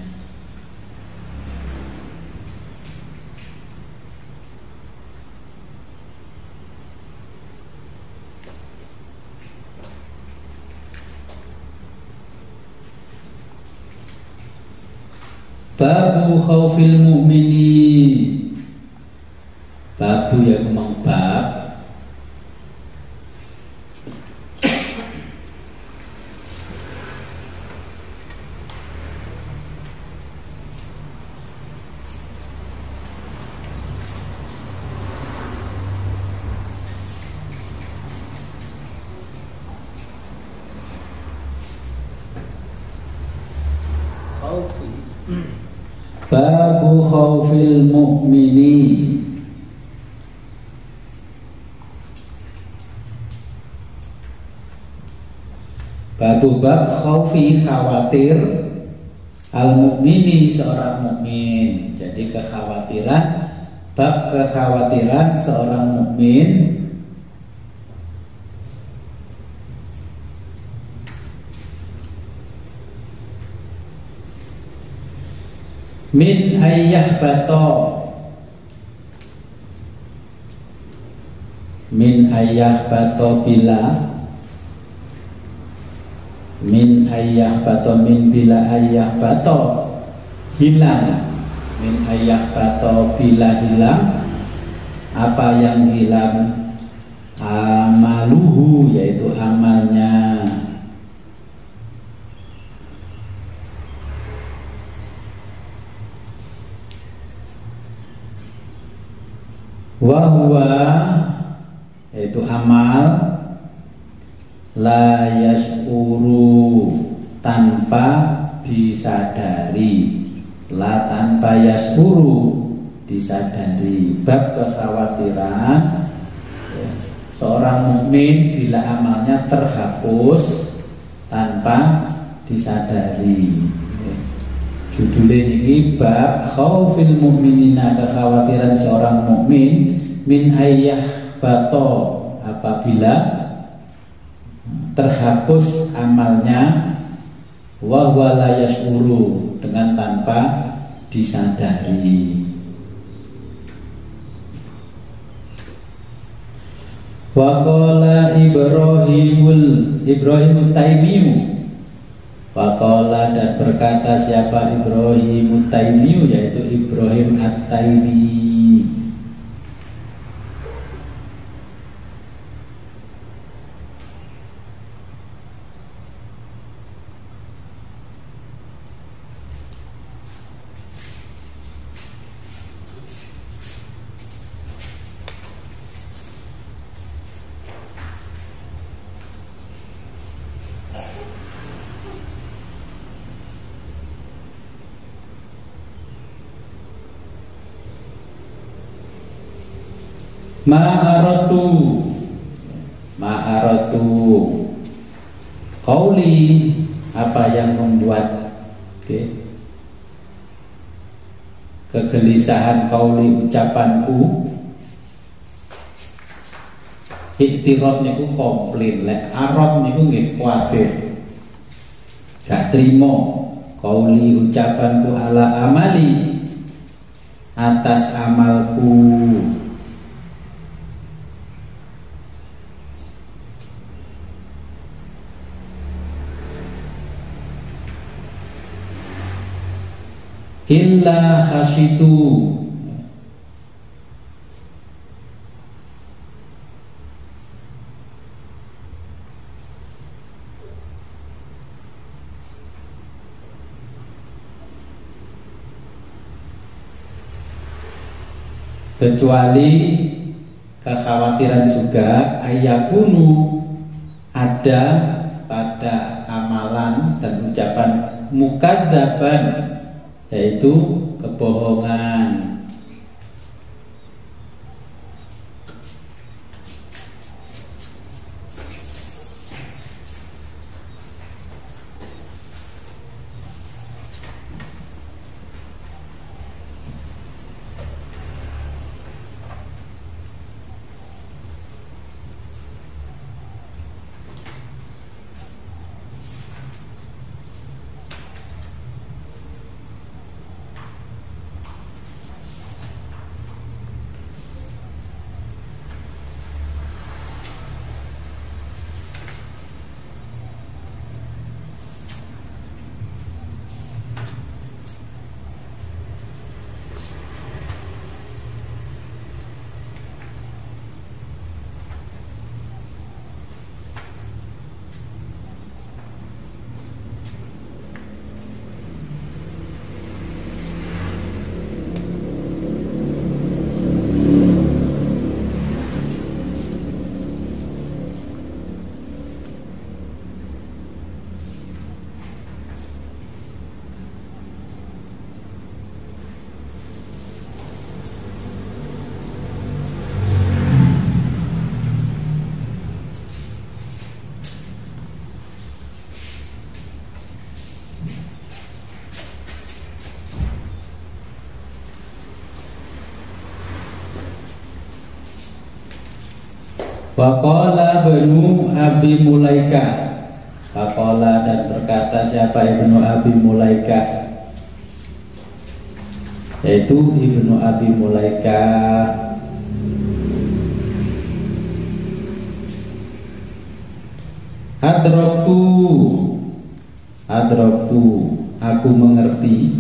Babu khaufil mu'minin, babu ya kumang bab babu khaufil mu'minin. Babu bab khaufi, khawatir, al mu'mini, seorang mukmin. Jadi kekhawatiran, bab kekhawatiran seorang mukmin min ayyah bato, min ayyah bato bila, min ayyah bato, min bila ayyah bato, hilang, min ayyah bato bila hilang, apa yang hilang, amaluhu, yaitu amalnya. Wahwa, yaitu amal, la yashuru, tanpa disadari, la tanpa yashuru, disadari. Bab kekhawatiran, ya, seorang mukmin bila amalnya terhapus tanpa disadari, ya. Judulnya ini bab khaufil mu'minina, kekhawatiran seorang mukmin min ayyah bato, apabila terhapus amalnya, wa huwa la yash'uru, dengan tanpa disadari. Wa qala Ibrahim Taimiyu, Waqala, dan berkata siapa Ibrahim Taimiyu, yaitu Ibrahim At-Taimi. Ma'aratu qauli, apa yang membuat kegelisahan qauli, ucapanku. Istirot niku komplain, lek arot niku nggih kuwatir, gak trimo. Qauli, ucapanku, ala amali, atas amalku. Illa khasyitu, kecuali kekhawatiran juga ayakunu, ada pada amalan dan ucapan mukadzaban, yaitu kebohongan. Waqala Ibnu Abi Mulaika, Waqala, dan berkata siapa Ibnu Abi Mulaika, yaitu Ibnu Abi Mulaika, Adroktu, aku mengerti,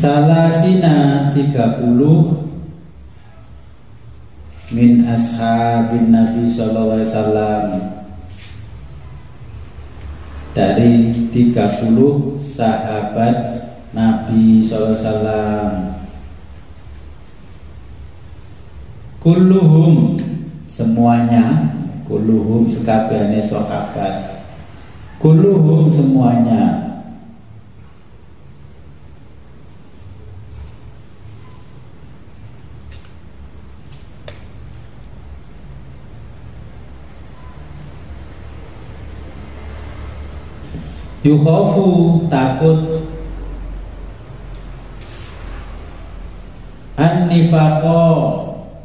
salasina 30 min ashabin Nabi sallallahu alaihi wasallam, dari 30 sahabat Nabi sallallahu alaihi wasallam. Kulluhum, semuanya, kulluhum sekabehane sahabat, kulluhum semuanya, Yukhafu takut, an-nifaqo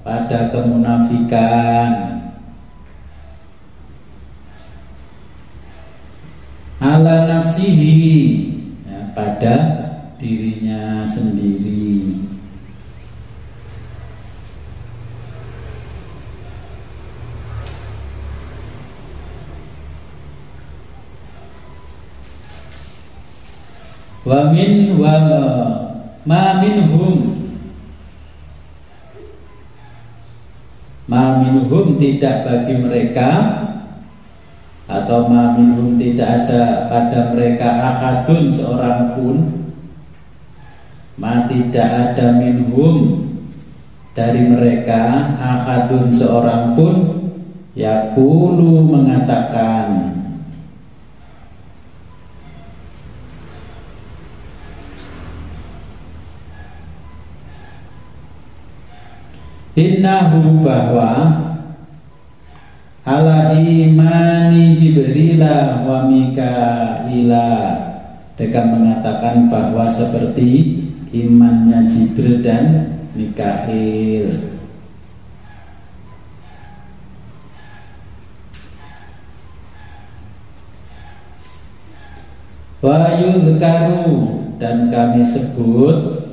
pada kemunafikan, ala nafsihi ya, pada dirinya sendiri. Wa min wa ma minhum tidak bagi mereka, atau ma minhum tidak ada pada mereka ahadun seorang pun, ma tidak ada minhum dari mereka ahadun seorang pun, yaqulu mengatakan, innahu bahwa ala imani Jibrila wa Mikaila, mereka mengatakan bahwa seperti imannya Jibril dan Mikail. Wa yudhkaru dan kami sebut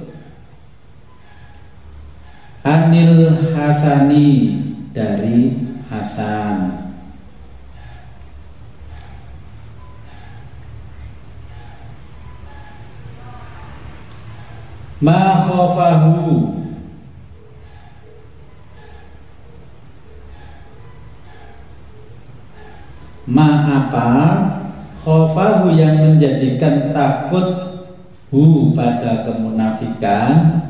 anil Hasani dari Hasan, ma khofahu ma apa khofahu yang menjadikan takut hu pada kemunafikan,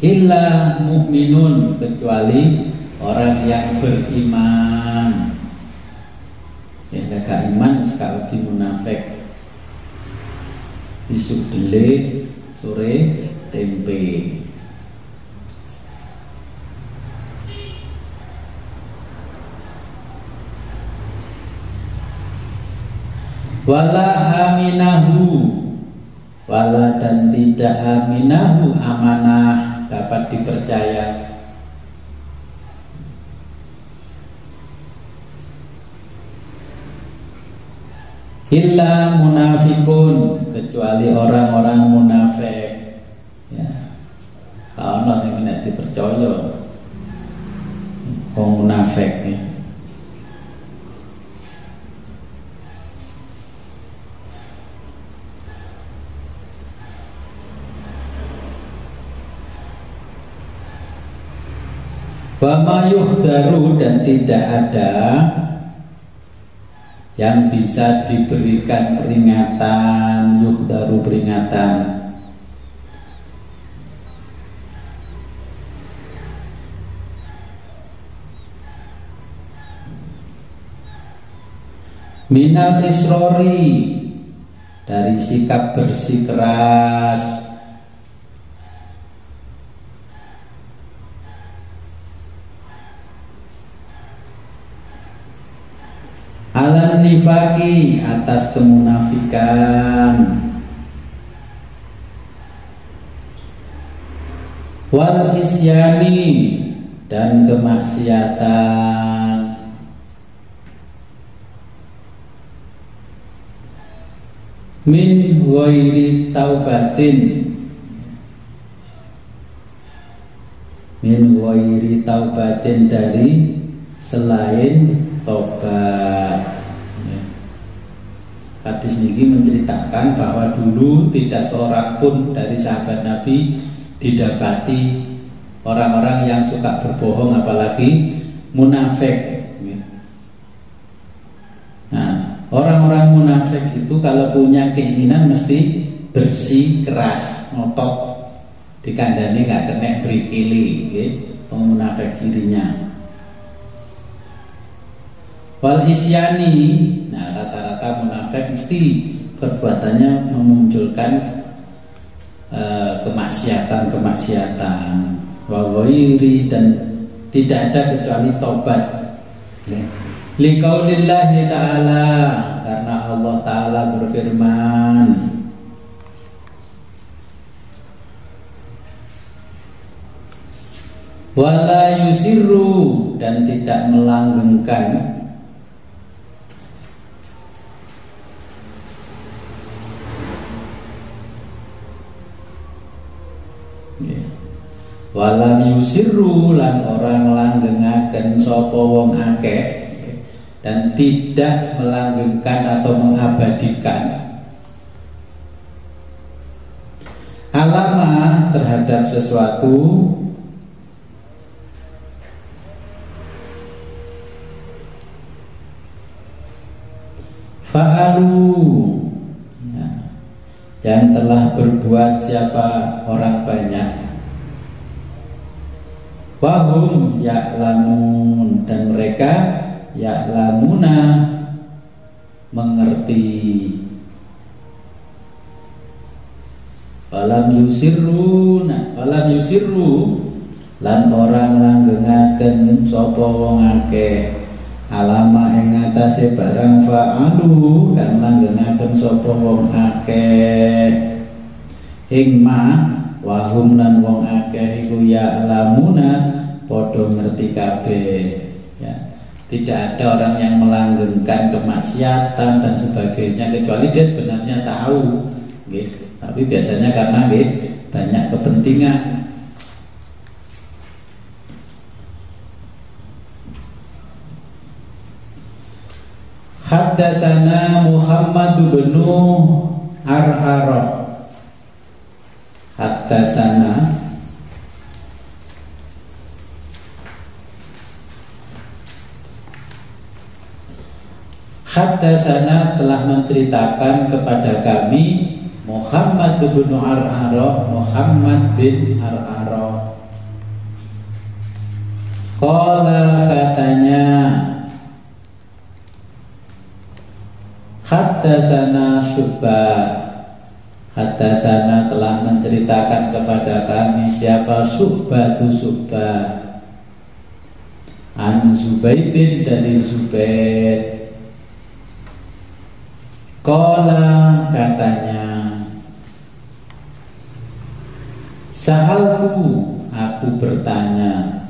illa mu'minun kecuali orang yang beriman. Ya gak iman sekali di munafik, isuk delik sore tempe. Wala aminahu, wala dan tidak aminahu amanah dapat dipercaya, illa munafikun kecuali orang-orang munafik. Ya, kalau sing nek dipercaya wong munafik ya. Wa ma yuhdaru dan tidak ada yang bisa diberikan peringatan, yuhdaru peringatan, minal isrori dari sikap bersikeras, ala nifaki atas kemunafikan, wal isyani dan kemaksiatan, min ghairi taubatin, min ghairi taubatin dari selain tobat. Hadis ini menceritakan bahwa dulu tidak seorang pun dari sahabat Nabi didapati orang-orang yang suka berbohong, apalagi munafik. Nah, orang-orang munafik itu kalau punya keinginan mesti bersih keras, ngotot, dikandani gak kena berikili, munafik cirinya. Wal isyani, nah rata-rata munafik mesti perbuatannya memunculkan kemaksiatan, wa ghairi dan tidak ada kecuali tobat. Liqaulillahi ta'ala, karena Allah ta'ala berfirman, wala yusirru, dan tidak melanggengkan walam yusirru, lan orang langgengaken sapa wong akeh, dan tidak melanggengkan atau mengabadikan alama terhadap sesuatu fa'alu, ya, yang telah berbuat siapa orang banyak, wahum ya'lamun, dan mereka ya'lamuna mengerti. Walam yusirru, walam yusirru, lan orang langgengaken sapa wong akeh alama ing atase barang fa'alu, kan langgengaken sapa wong akeh ing ma wahum, lan wong akeh iku ya'lamuna padha ngerti kabeh, ya. Tidak ada orang yang melanggengkan kemaksiatan dan sebagainya kecuali dia sebenarnya tahu, gitu. Tapi biasanya karena banyak kepentingan. Haddatsana Muhammad bin Ar'ara. Haddatsana telah menceritakan kepada kami Muhammad bin Ar'ara, Muhammad bin Ar'ara. Qala, katanya, haddatsana Syu'bah, haddatsana telah menceritakan kepada kami siapa Syu'bah, an Zubaidin, dari Zubaid. Qala, katanya, sa'altu, aku bertanya,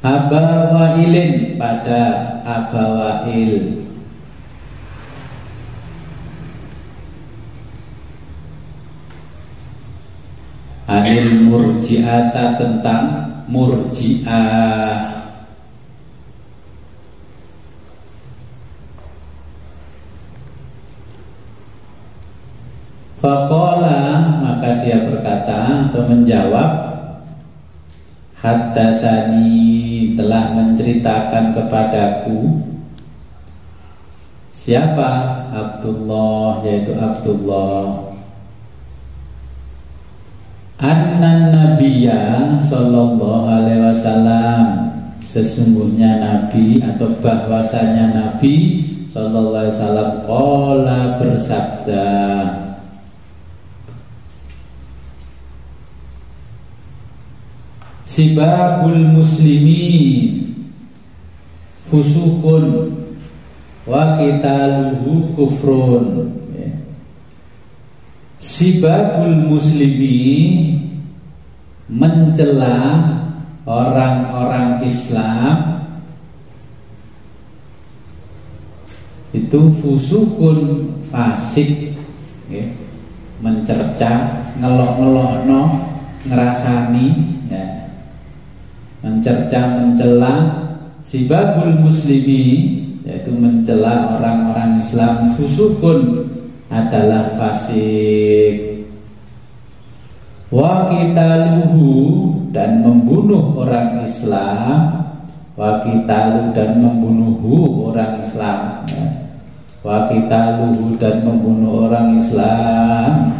Aba Wa'ilin, pada Aba Wa'il, anil murji'ata, tentang murji'ah. Faqala, maka dia berkata atau menjawab, haddatsani, telah menceritakan kepadaku siapa? Abdullah, yaitu Abdullah, annan nabiyya sallallahu alaihi wasallam, sesungguhnya Nabi atau bahwasanya Nabi sallallahu alaihi wasallam qala, bersabda, sibabul muslimin fusukun wa qitaluhu kufrun. Sibabul muslimi, mencela orang-orang Islam, itu fusukun, fasik, mencerca, ngelok-ngelokno, ngerasani, ya. Mencerca, mencela. Sibabul muslimi, yaitu mencela orang-orang Islam, fusukun, adalah fasik. Wa qitaluhu, dan membunuh orang Islam. Wa qitalu, dan membunuhu orang Islam, ya. Wa qitaluhu, dan membunuh orang Islam,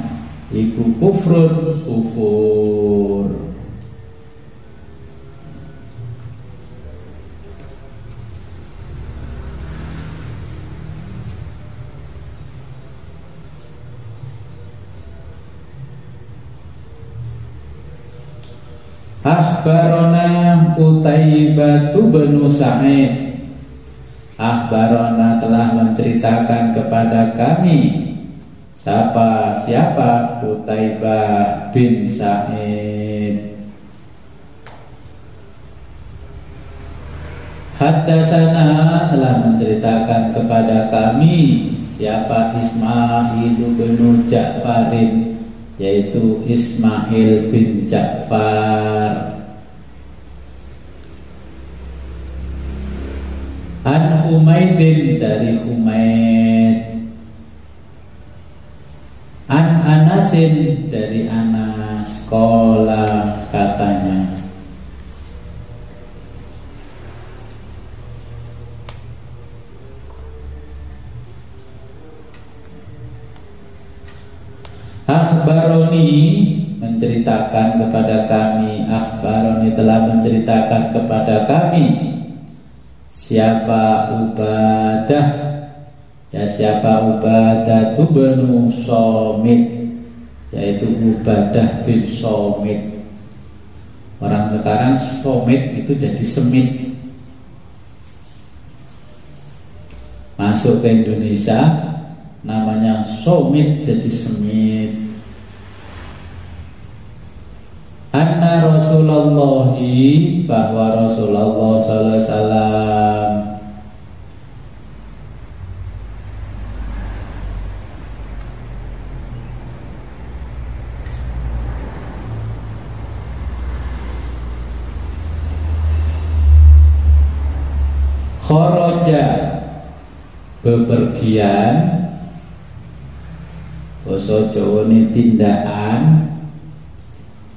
iku kufrun, kufur. Akhbarona Qutaibah bin Sa'id. Akhbarona telah menceritakan kepada kami. Siapa? Qutaibah bin Sa'id. Haddasana telah menceritakan kepada kami. Siapa? Ismail bin Ja'farin, yaitu Ismail bin Ja'far. An Humaidin, dari Humaid. An Anasin, dari Anas. Qala, katanya. Akhbaroni, menceritakan kepada kami. Akhbaroni telah menceritakan kepada kami. Siapa? Ubadah. Ya, siapa? Ubadah bin Somit, yaitu Ubadah bin Somit. Orang sekarang Somit itu jadi semit. Masuk ke Indonesia namanya Somit jadi semit. Anna Rasulullah, bahwa Rasulullah sallallahu alaihi wasallam kharaja, bepergian. Basa Jawa ini tindakan.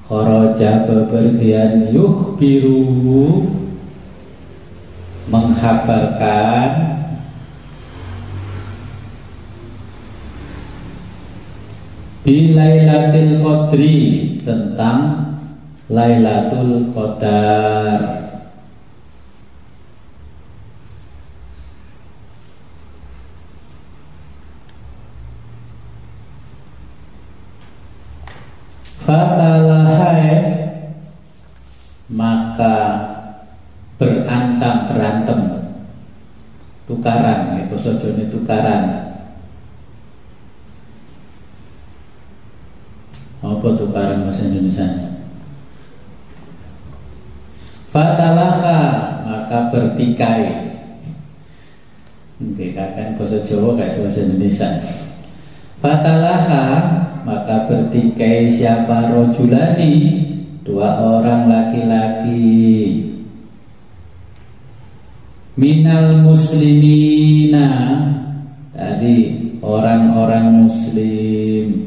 Kharaja, bepergian. Yukhbiru, menghabarkan. Bilailatul Qadri, tentang Lailatul Qadar. Fatalahai, maka berantem, tukaran, ya, basa Jawa tukaran. Apa tukaran bahasa Indonesia? Fatalaha, maka bertikai. Oke, kan bahasa Jawa kayak bahasa Indonesia. Fatalaha, maka bertikai. Siapa? Rojulani, dua orang laki-laki. Minal muslimina, dari orang-orang muslim.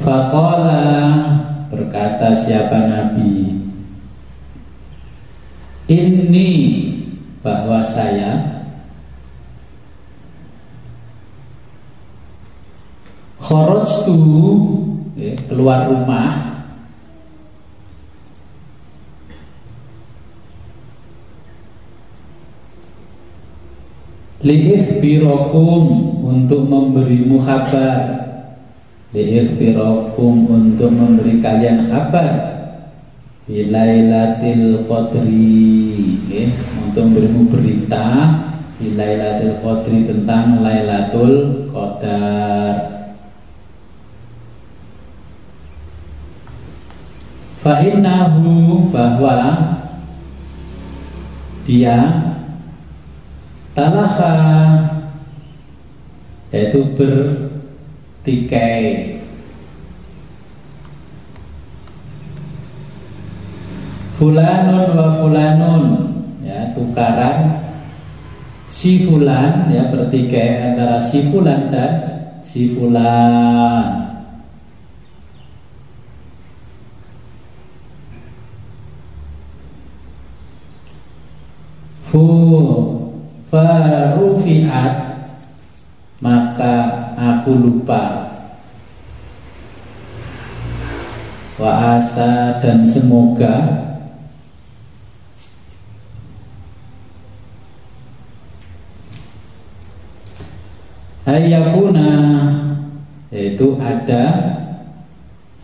Faqala, berkata siapa Nabi, ini, bahwa saya kharajtu, keluar rumah, liikhbirakum, untuk memberimu kabar. Liikhbirakum, untuk memberi kalian kabar. Bilailatil Qadri, untuk memberimu berita Bilailatil Qadri, tentang Lailatul Qadar. Fa'innahu, bahwa dia talaha, yaitu bertikai. Fulanun wa fulanun, ya, tukaran si fulan, ya, bertikai antara si fulan dan si fulan. Farufiat, maka aku lupa. Wa asa, dan semoga. Ayyakuna, yaitu ada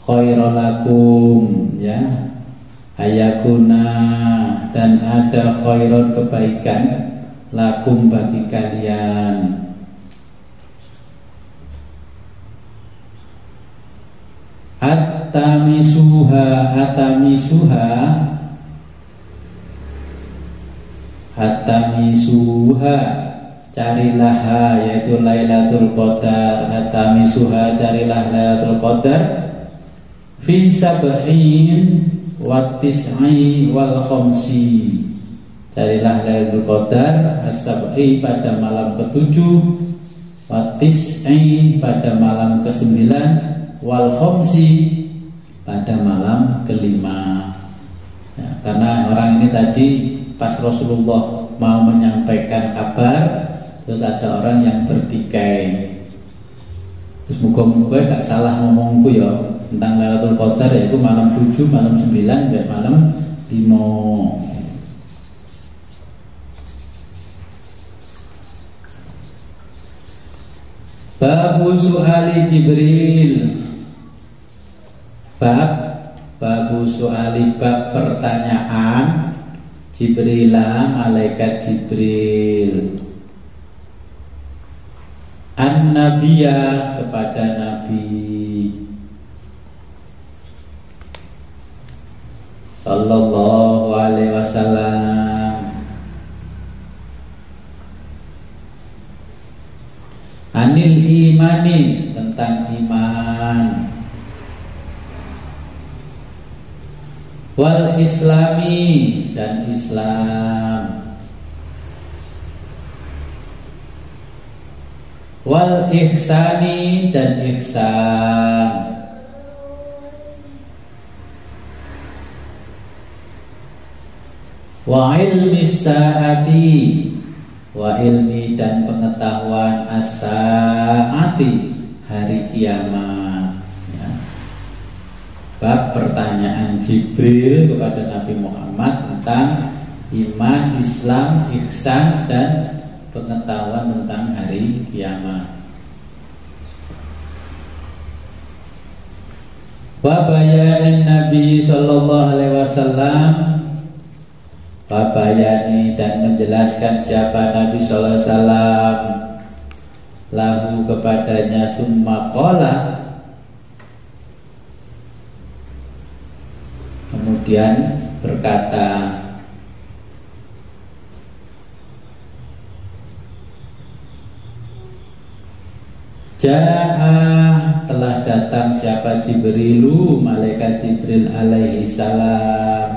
khairalakum, ya. Ayyakuna, dan ada khairon, kebaikan, lakum, bagi kalian. At-tamisuha, at-tamisuha, at-tamisuha, carilah, yaitu Lailatul Qadar. At-tamisuha, carilah Lailatul Qadar fi sab'in wa tis'i wal khamsi. Carilah Lailatul Qadar as-sab'i, pada malam ke-7, wa tis'i, pada malam ke-9, wal khamsi, pada malam ke-5. Ya, karena orang ini tadi pas Rasulullah mau menyampaikan kabar, terus ada orang yang bertikai. Terus muga-muga gak salah ngomongku ya tentang Lailatul Qadar, yaitu malam 7, malam 9, dan malam 5. Babu su'ali Jibril. Babu su'ali, bab pertanyaan Jibrilah, malaikat Jibril, an-nabiyya, kepada Nabi sallallahu alaihi wasallam, anil imani, tentang iman, wal islami, dan Islam, wal ihsani, dan ihsan, wa ilmi sa'ati, wa ilmi, dan pengetahuan as-sa'ati, hari kiamat. Bab pertanyaan Jibril kepada Nabi Muhammad tentang iman, Islam, ihsan, dan pengetahuan tentang hari kiamat. Wa bayanin Nabi sallallahu alaihi wasallam, wa bayani, dan menjelaskan siapa Nabi sallallahu alaihi wasallam, lahu, kepadanya, summa qala, kemudian berkata, Ja'a, telah datang siapa Jibrilu, malaikat Jibril alaihi salam,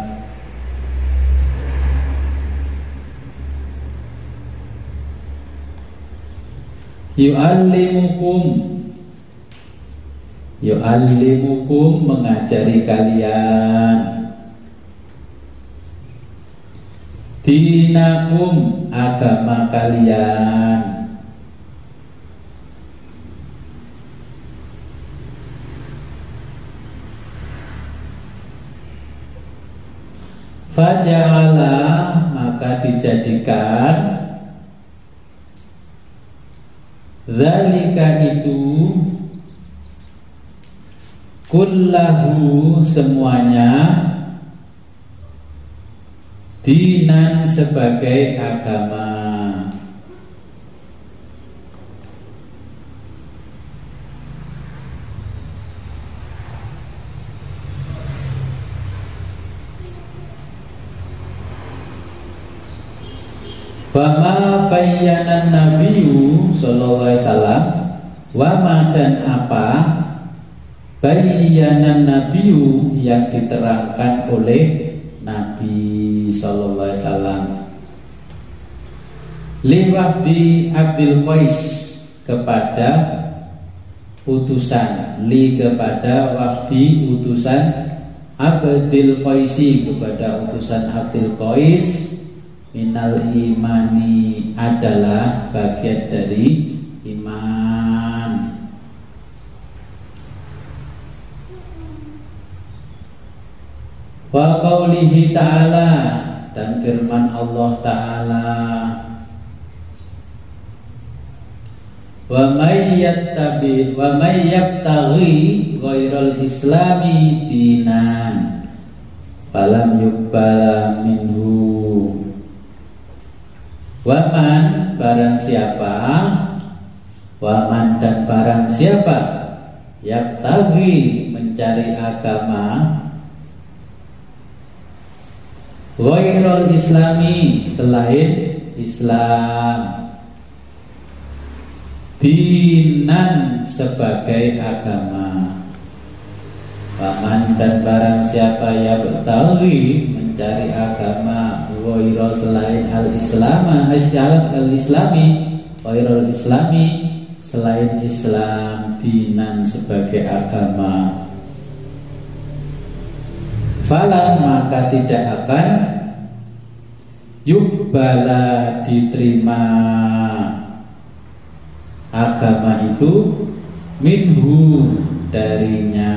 yu'allimukum, mengajari kalian, dinakum, agama kalian, faja'ala, maka dijadikan, dzalika, itu, kullahu, semuanya, dinan, sebagai agama. Wama bayyanan Nabiyu sallallahu alaihi wasallam, wama, dan apa, bayyanan Nabiyu, yang diterangkan oleh Nabi sallallahu alaihi wasallam, liwafdi Abdul Qais, kepada utusan, kepada wafdi, utusan Abdul Qaisi, kepada utusan Abdul Qais, minal imani, adalah bagian dari iman. Wa qaulihi ta'ala, dan firman Allah Ta'ala, Wa may yabtaghi ghairal islami dinan falam yuqbala minhu. Waman barang siapa, waman dan barang siapa yabtaghi mencari agama ghairal islami selain Islam, dinan sebagai agama. Waman dan barang siapa yang bertawi mencari agama ghairal selain al-islami ghairal islami selain Islam, dinan sebagai agama, falan maka tidak akan yuqbala diterima agama itu minhu darinya.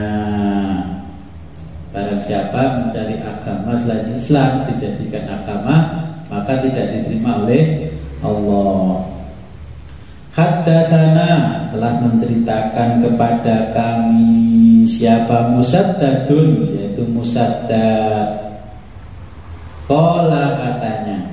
Barang siapa mencari agama selain Islam dijadikan agama, maka tidak diterima oleh Allah. Haddatsana telah menceritakan kepada kami siapa Musaddadun, yaitu Musaddad. Qala katanya,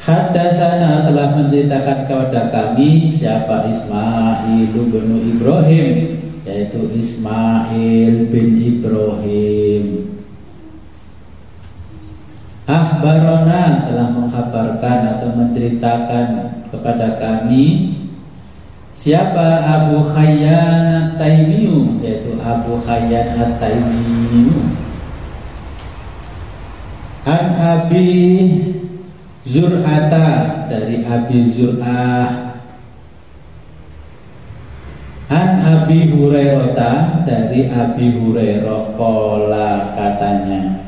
Haddatsana telah menceritakan kepada kami siapa Ismail bin Ibrahim, yaitu Ismail bin Ibrahim. Akhbarana telah mengkhabarkan atau menceritakan kepada kami siapa Abu Hayyan At-Taimiyu, yaitu Abu Hayyan At-Taimiyu. An Abi Zur'ata dari Abi Zur'ah. An Abi Hurairah dari Abi Hurairah qala katanya,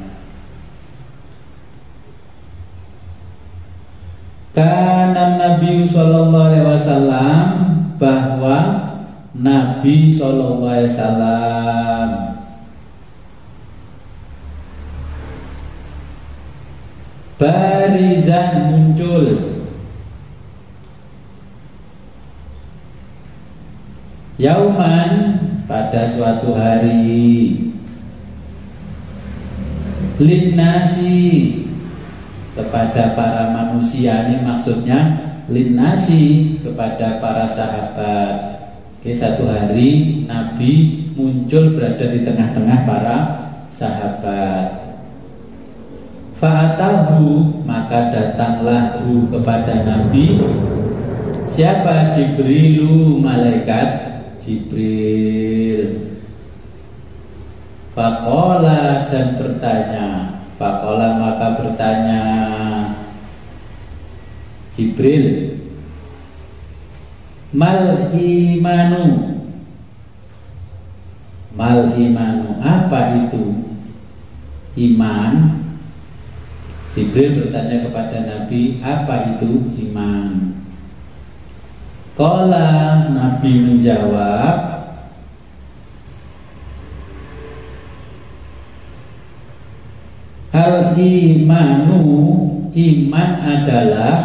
kana Nabi sallallahu alaihi wasallam, bahwa Nabi sallallahu alaihi wasallam barizan muncul yauman pada suatu hari linnasi kepada para manusia. Ini maksudnya linnasi kepada para sahabat. Oke, satu hari Nabi muncul berada di tengah-tengah para sahabat. Fa'atahu maka datanglah kepada Nabi siapa? Jibrilu, malaikat Jibril. Faqala dan bertanya, faqala maka bertanya Jibril, mal imanu, apa itu iman? Jibril bertanya kepada Nabi, apa itu iman? Qala, Nabi menjawab, al-imanu, iman adalah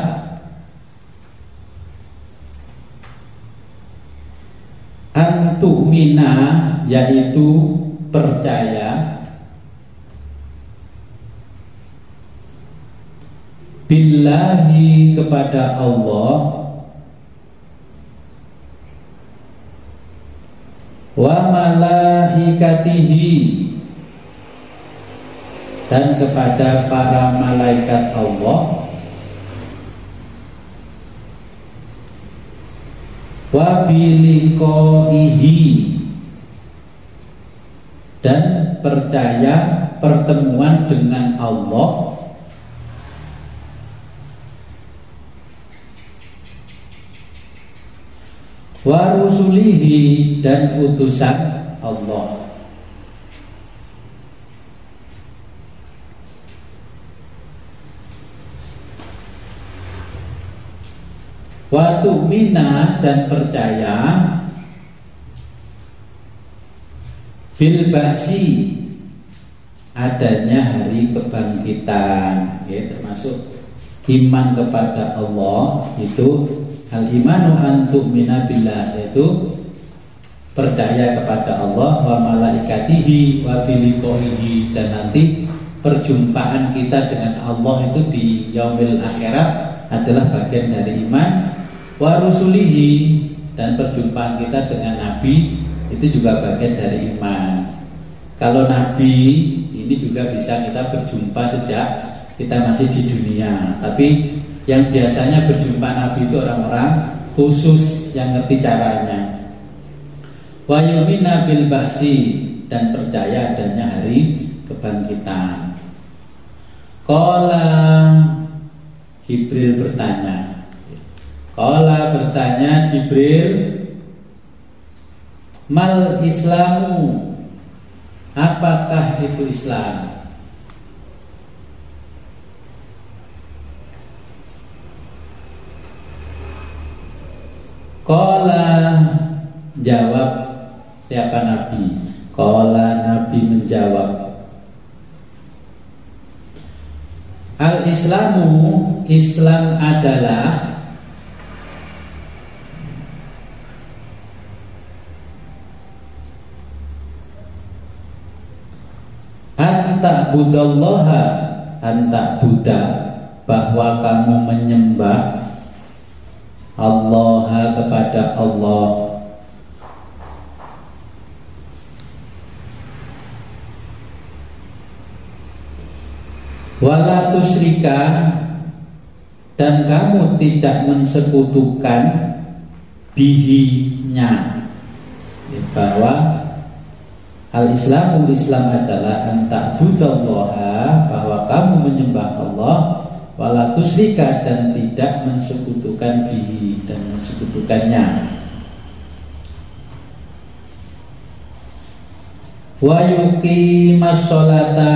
antu'mina, yaitu percaya, billahi kepada Allah, wa malaikatihi dan kepada para malaikat Allah, wa biliqaihi dan percaya pertemuan dengan Allah, wa rusulihi dan utusan Allah. Wa tu'mina dan percaya bil ba'si adanya hari kebangkitan, ya, termasuk iman kepada Allah itu al-imanu an tu'mina billah, yaitu percaya kepada Allah wa malaikatihi wa biliqaihi, dan nanti perjumpaan kita dengan Allah itu di yaumil akhirat adalah bagian dari iman, wa rusulihi, dan perjumpaan kita dengan nabi itu juga bagian dari iman. Kalau nabi ini juga bisa kita berjumpa sejak kita masih di dunia, tapi yang biasanya berjumpa nabi itu orang-orang khusus yang ngerti caranya. Wa yu'minu bil ba'si, dan percaya adanya hari kebangkitan. Qala, Jibril bertanya. Qala, bertanya Jibril, mal islamu, apakah itu Islam? Qala, jawab siapa Nabi? Qala, Nabi menjawab, al-islamu, Islam adalah anta'budallaha, anta'buda, bahwa kamu menyembah Allah, kepada Allah, wala tusyrika, dan kamu tidak mensekutukan bihi-nya, bahwa al-islamu, Islam adalah anta'budallaha, bahwa kamu menyembah Allah, wala tusyrika, dan tidak mensekutukan bihi, dan mensekutukannya, wa yuqimas sholata,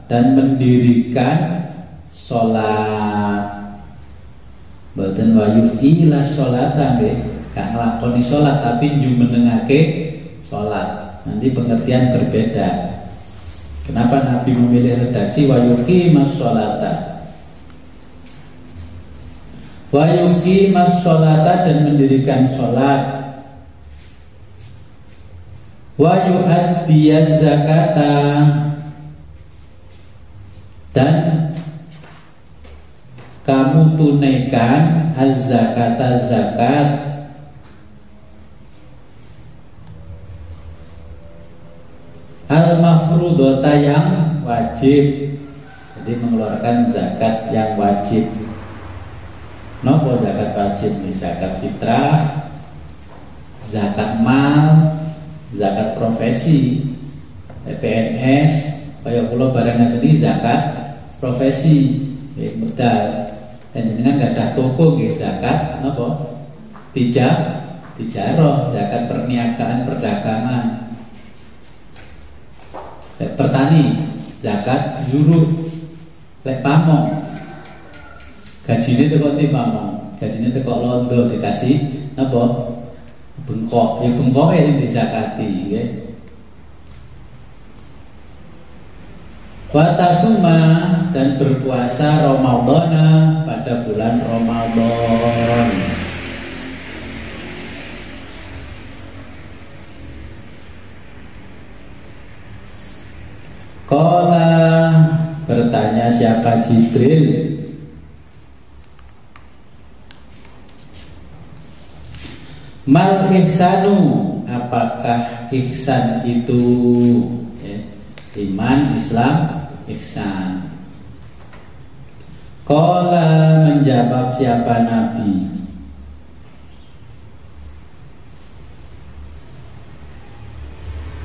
dan mendirikan sholat. Mboten wa yuqilas sholata, gak nglakoni sholat tapi jumenengake sholat. Nanti pengertian berbeda. Kenapa Nabi memilih redaksi wa yuqimas sholata? Wa yuqimas sholata, dan mendirikan sholat. Wa yu'addiyaz zakata, dan kamu tunaikan az-zakata, zakat, al-mafrudota, yang wajib. Jadi mengeluarkan zakat yang wajib. Nopo zakat wajib? Nih, zakat fitrah, zakat mal, zakat profesi, PNS, kayak pulau barang ini zakat profesi, modal. Dan dengan gak ada toko, zakat nopo? Tijarah, zakat perniagaan, perdagangan. Pertani, zakat zuruh. Lek pamong, gajinya tekok di pamong, gajinya tekok londo, dikasih nopo? Bengkok, ya bengkok yang dizakati, ya. Watasuma, dan berpuasa Ramadhana, pada bulan Ramadan. Qala, bertanya siapa? Jibril. Mal ihsanu, apakah ihsan itu? Iman, Islam, ihsan. Qala, menjawab siapa Nabi?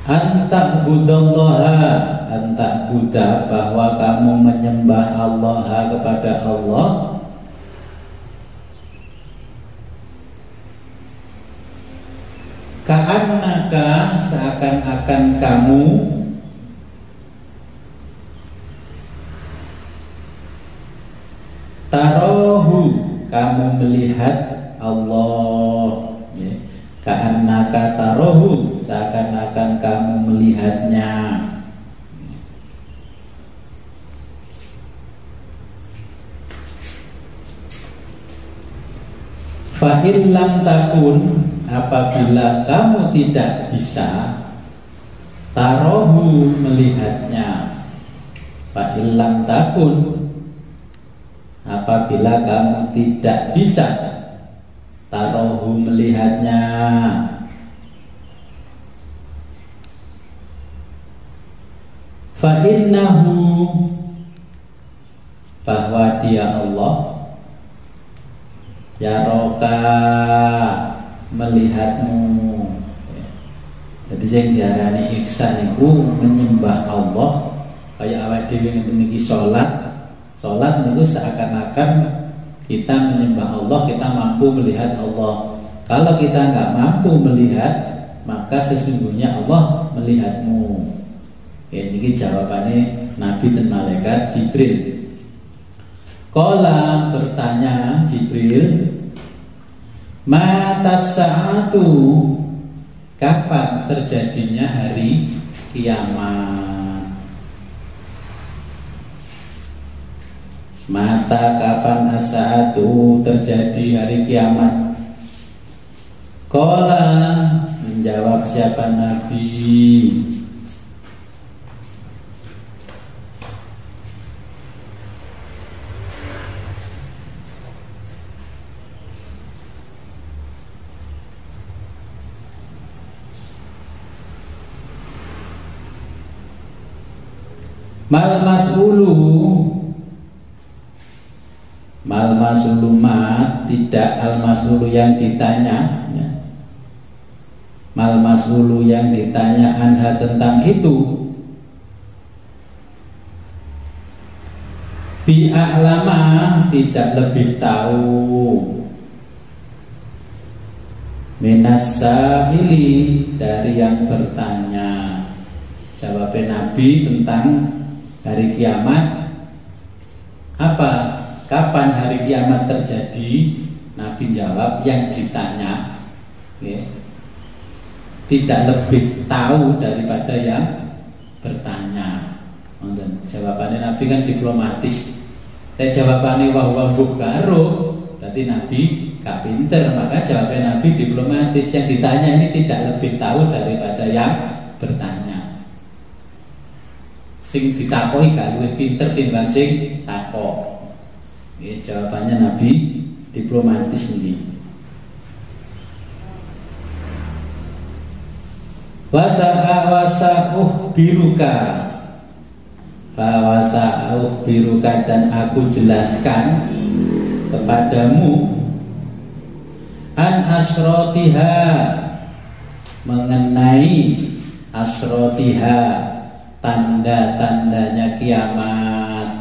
Anta'budallaha, anta'buda, bahwa kamu menyembah Allah, kepada Allah, ka'annaka, seakan-akan kamu, tarohu, kamu melihat Allah, ya. Ka'annaka tarohu, seakan-akan kamu melihatnya. Fa illam takun, apabila kamu tidak bisa tarohu melihatnya. Fa illam takun, apabila kamu tidak bisa tarohu melihatnya. Fa innahu, bahwa dia Allah, yaroka, melihatmu. Jadi yang diarani ihsan itu menyembah Allah. Kayak awak dhewe niki salat. Salat niku seakan-akan kita menyembah Allah, kita mampu melihat Allah. Kalau kita nggak mampu melihat, maka sesungguhnya Allah melihatmu. Ini jawabannya Nabi dan malaikat Jibril. Qala, bertanya Jibril, matas saatu, kapan terjadinya hari kiamat? Mata kapan as-saatu, terjadi hari kiamat? Qala, menjawab siapa Nabi? Mal mas'ulu mat, tidak al mas'ulu yang ditanya, ya. Mal mas'ulu yang ditanya anha tentang itu, bi a'lama, tidak lebih tahu, minas sa'ili, dari yang bertanya. Jawabnya Nabi tentang hari kiamat apa? Kapan hari kiamat terjadi? Nabi jawab yang ditanya, ya, tidak lebih tahu daripada yang bertanya. Jawabannya Nabi kan diplomatis. Jawabannya wah bukaro, berarti Nabi gak pinter, maka jawabannya Nabi diplomatis. Yang ditanya ini tidak lebih tahu daripada yang bertanya. Sing ditakoi gak luwih pinter timbang sing takok. Jawabannya Nabi diplomatis ini. Wasa'uh biruka, dan aku jelaskan kepadamu, an asrotiha, mengenai asrotiha, tanda-tandanya kiamat.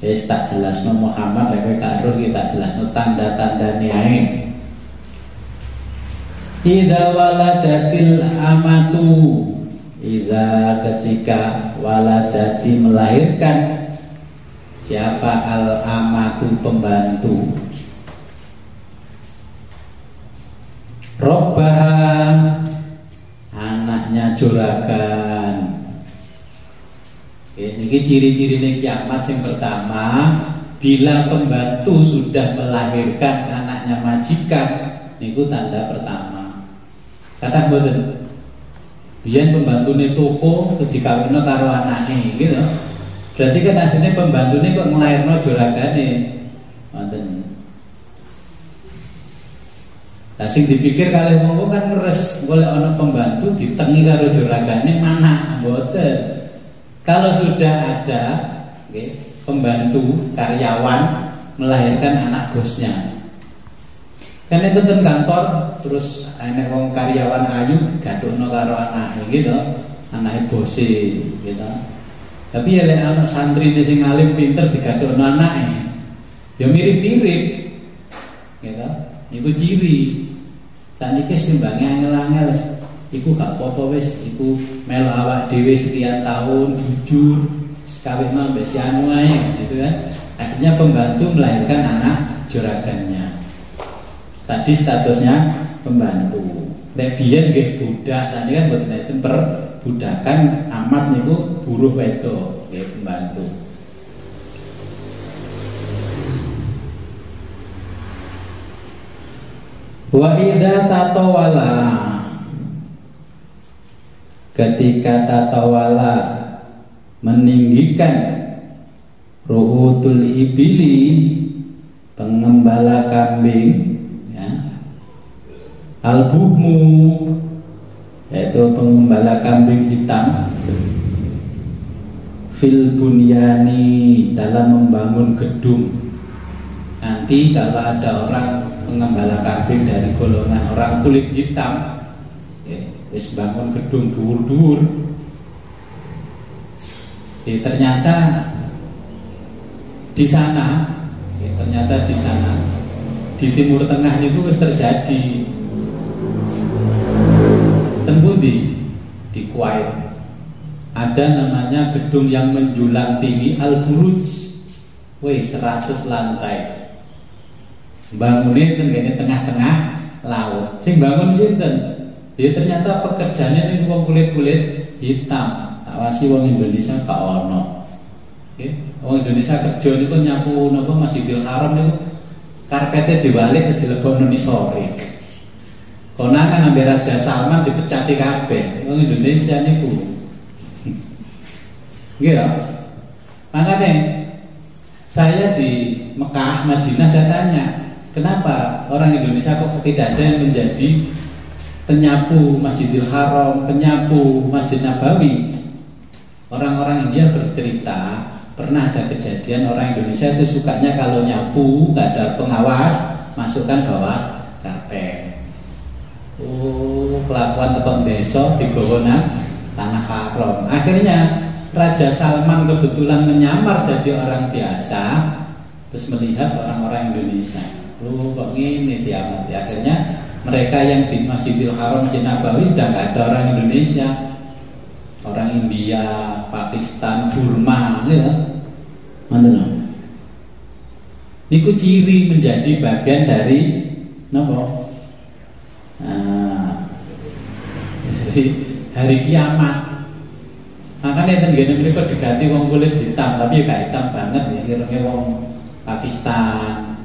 Tak jelasno Muhammad, kowe karo kita jelasno tanda-tandane ae. Idza waladatil amatu, idza ketika waladati melahirkan, siapa al amatu pembantu, robbaha, anaknya juragan. Ini ciri-ciri kiamat yang pertama, bila pembantu sudah melahirkan anaknya majikan, niku tanda pertama. Kata mboten, biyen pembantune toko terus dikawinno karo anake, gitu. Berarti kan asline pembantune kok nglairno juragane. Wonten. Lah sing dipikir kalih wong kan ngeres, golek ana pembantu ditengi karo juragane mana, mboten. Kalau sudah ada, okay, pembantu karyawan melahirkan anak bosnya, kan itu ten kantor, terus enek wong karyawan ayu gadokno karo anake gitu, anake bose gitu. Tapi ya lek anak santri sing alim pinter digadokno anake, ya mirip-mirip gitu. Iku ciri. Saniki simbange angel-angel, iku gak apa-apa wis, iku melu awak dhewe sekian tahun jujur, sekawin mbek si anu ae gitu kan. Akhirnya pembantu melahirkan anak juragannya. Tadi statusnya pembantu. Nek biyen nggih budak, saniki kan mboten enten perbudakan, amat niku buruh wedok, nggih pembantu. Wa idza tatawala, ketika tatawala meninggikan ruhutul ibili, pengembala kambing, ya, albuhmu, yaitu pengembala kambing hitam, fil bunyani, dalam membangun gedung. Nanti kalau ada orang pengembala kambing dari golongan orang kulit hitam, wis bangun gedung dhuwur-dhuwur, ternyata di sana, di Timur Tengah itu wis terjadi. Tembung di Kuwait ada namanya gedung yang menjulang tinggi Al-Buruj, 100 lantai. Bangunin tenggene tengah-tengah laut. Sing bangun sinten? Ya ternyata pekerjaannya ini wong kulit-kulit hitam. Awasi wong Indonesia gak ono. Nggih, wong Indonesia kerja niku nyapu napa Masjidil Haram niku karpete diwalik terus dilebokno ni sore. Konangan ambek Raja Salman dipecati kabeh. Wong Indonesia niku. Nggih ya. Makanya saya di Mekah, Madinah saya tanya, kenapa orang Indonesia kok tidak ada yang menjadi penyapu Masjidil Haram, penyapu Masjid Nabawi? Orang-orang India bercerita pernah ada kejadian orang Indonesia itu sukanya kalau nyapu nggak ada pengawas, masukkan bawah karpet. Kelakuan tekon besok digowo nang tanah haram. Akhirnya Raja Salman kebetulan menyamar jadi orang biasa, terus melihat orang-orang Indonesia. Kok ngene tiamat. Akhirnya mereka yang di Masjidil Haram, Masjid Nabawi sudah nggak ada orang Indonesia. Orang India, Pakistan, Burma, ya. Mana? Niku ciri menjadi bagian dari napa? Hari kiamat. Makanya tenggene mereka diganti wong kulit hitam, tapi gak hitam banget ya, irenge wong Pakistan.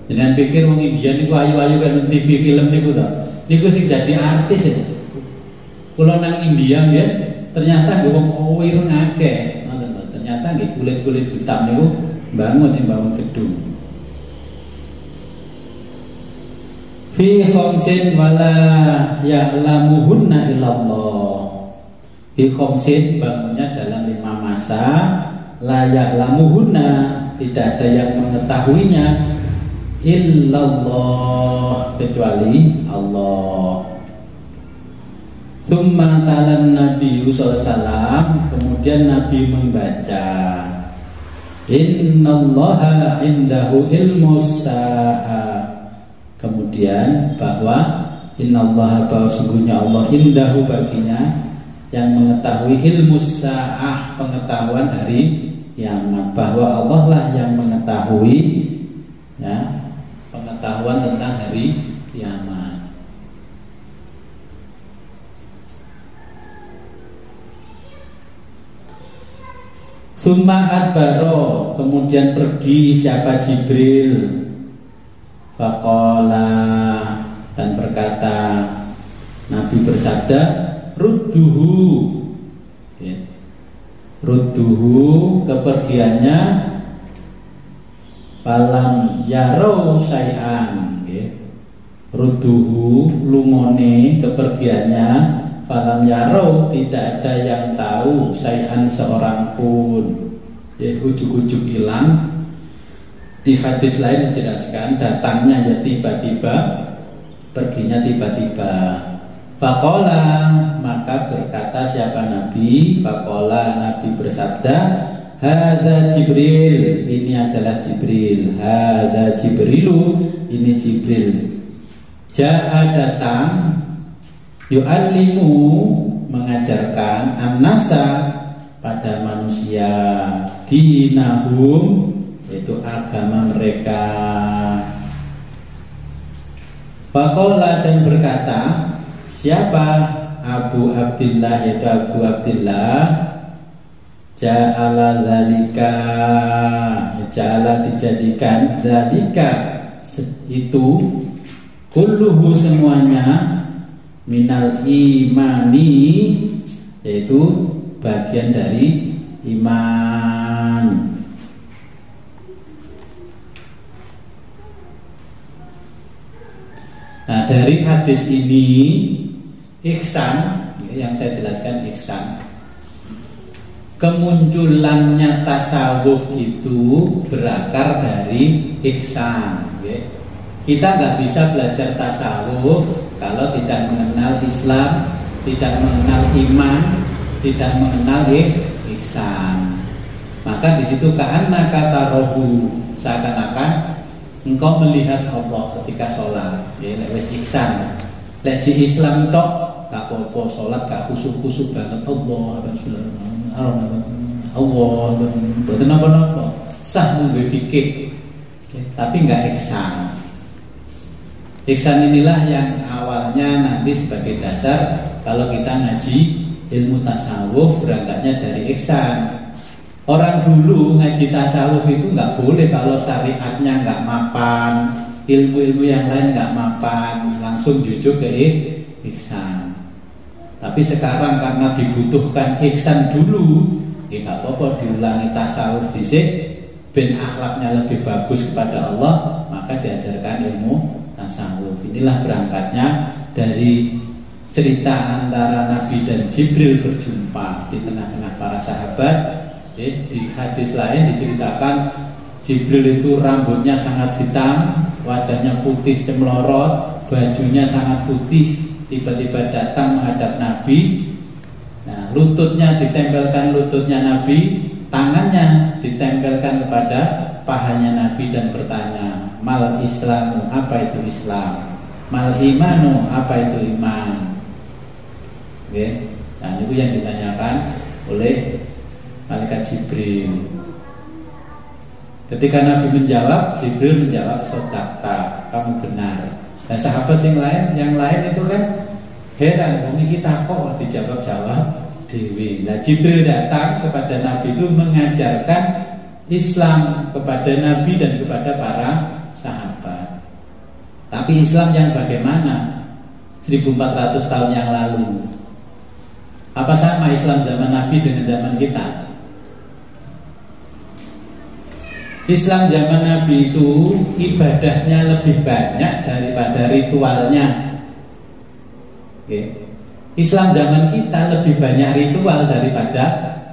Jangan pikir wong India niku ayu-ayu kayak TV film niku lho. Niku sing jadi artis ya. Kula nang India ya, ternyata nggih wong ireng akeh. Ternyata nggih kulit-kulit hitam niku bangun gedung. Fi khamsin wala ya'lamuhunna illallah. Fi khamsin bangunnya dalam 5 masa, la ya'lamuhunna, tidak ada yang mengetahuinya, illallah, kecuali Allah. Tsumma talan Nabi sallallahu alaihi wasallam, kemudian Nabi membaca, innallaha indahu ilmus sa'a. Kemudian bahwa innallaha, bahwa sungguhnya Allah, indahu baginya, yang mengetahui ilmus sa'ah, pengetahuan hari kiamat, bahwa Allah lah yang mengetahui, ya, pengetahuan tentang hari kiamat. Summa adbaro, kemudian pergi siapa? Jibril. Faqala, dan berkata, Nabi bersabda, rudduhu, ya. Rudduhu, kepergiannya, falam yarau syai'an, ya. Rudduhu, lumone, kepergiannya, falam yarau, tidak ada yang tahu, syai'an, seorang pun, ya, ujuk-ujuk hilang. Di hadis lain dijelaskan, datangnya ya tiba-tiba, perginya tiba-tiba. Faqala, maka berkata siapa Nabi? Faqala, Nabi bersabda, hadza Jibril, ini adalah Jibril. Hadza Jibrilu, ini Jibril. Ja'a, datang, yu'allimu, mengajarkan, an-nasa, pada manusia, dinahum, yaitu agama mereka. Faqala, dan berkata siapa? Abu Abdillah, yaitu Abu Abdillah, ja'ala dzalika, ja'ala dijadikan, dzalika itu, Kulluhu semuanya minal imani, yaitu bagian dari iman. Nah, dari hadis ini ihsan, yang saya jelaskan ihsan, kemunculannya tasawuf itu berakar dari ihsan. Kita nggak bisa belajar tasawuf kalau tidak mengenal Islam, tidak mengenal iman, tidak mengenal ihsan. Maka di situ ka'anna kata rohu, seakan-akan engkau melihat Allah ketika sholat, ya, lewat ihsan. Lek di Islam tok, gak apa-apa sholat gak khusyuk-khusyuk banget. Allah, betul apa-apa, sah mungkin fikih, tapi nggak ihsan. Ihsan inilah yang awalnya nanti sebagai dasar kalau kita ngaji ilmu tasawuf, berangkatnya dari ihsan. Orang dulu ngaji tasawuf itu nggak boleh kalau syariatnya nggak mapan, ilmu-ilmu yang lain nggak mapan, langsung jujuk ke ihsan. Tapi sekarang karena dibutuhkan ihsan dulu, ya nggak apa-apa diulangi tasawuf dhisik, ben akhlaknya lebih bagus kepada Allah, maka diajarkan ilmu tasawuf. Inilah berangkatnya dari cerita antara Nabi dan Jibril berjumpa di tengah-tengah para sahabat. Di hadis lain diceritakan Jibril itu rambutnya sangat hitam, wajahnya putih cemlorot, bajunya sangat putih, tiba-tiba datang menghadap Nabi. Nah, lututnya ditempelkan lututnya Nabi, tangannya ditempelkan kepada pahanya Nabi dan bertanya, mal islamu, apa itu Islam? Mal imanu, apa itu iman? Oke. Nah, itu yang ditanyakan oleh malaikat Jibril. Ketika Nabi menjawab, Jibril menjawab, sodakta, kamu benar. Nah, sahabat yang lain itu kan heran, kita kok dijawab-jawab dewi. Nah, Jibril datang kepada Nabi itu mengajarkan Islam kepada Nabi dan kepada para sahabat. Tapi Islam yang bagaimana? 1400 tahun yang lalu. Apa sama Islam zaman Nabi dengan zaman kita? Islam zaman Nabi itu ibadahnya lebih banyak daripada ritualnya. Oke. Islam zaman kita lebih banyak ritual daripada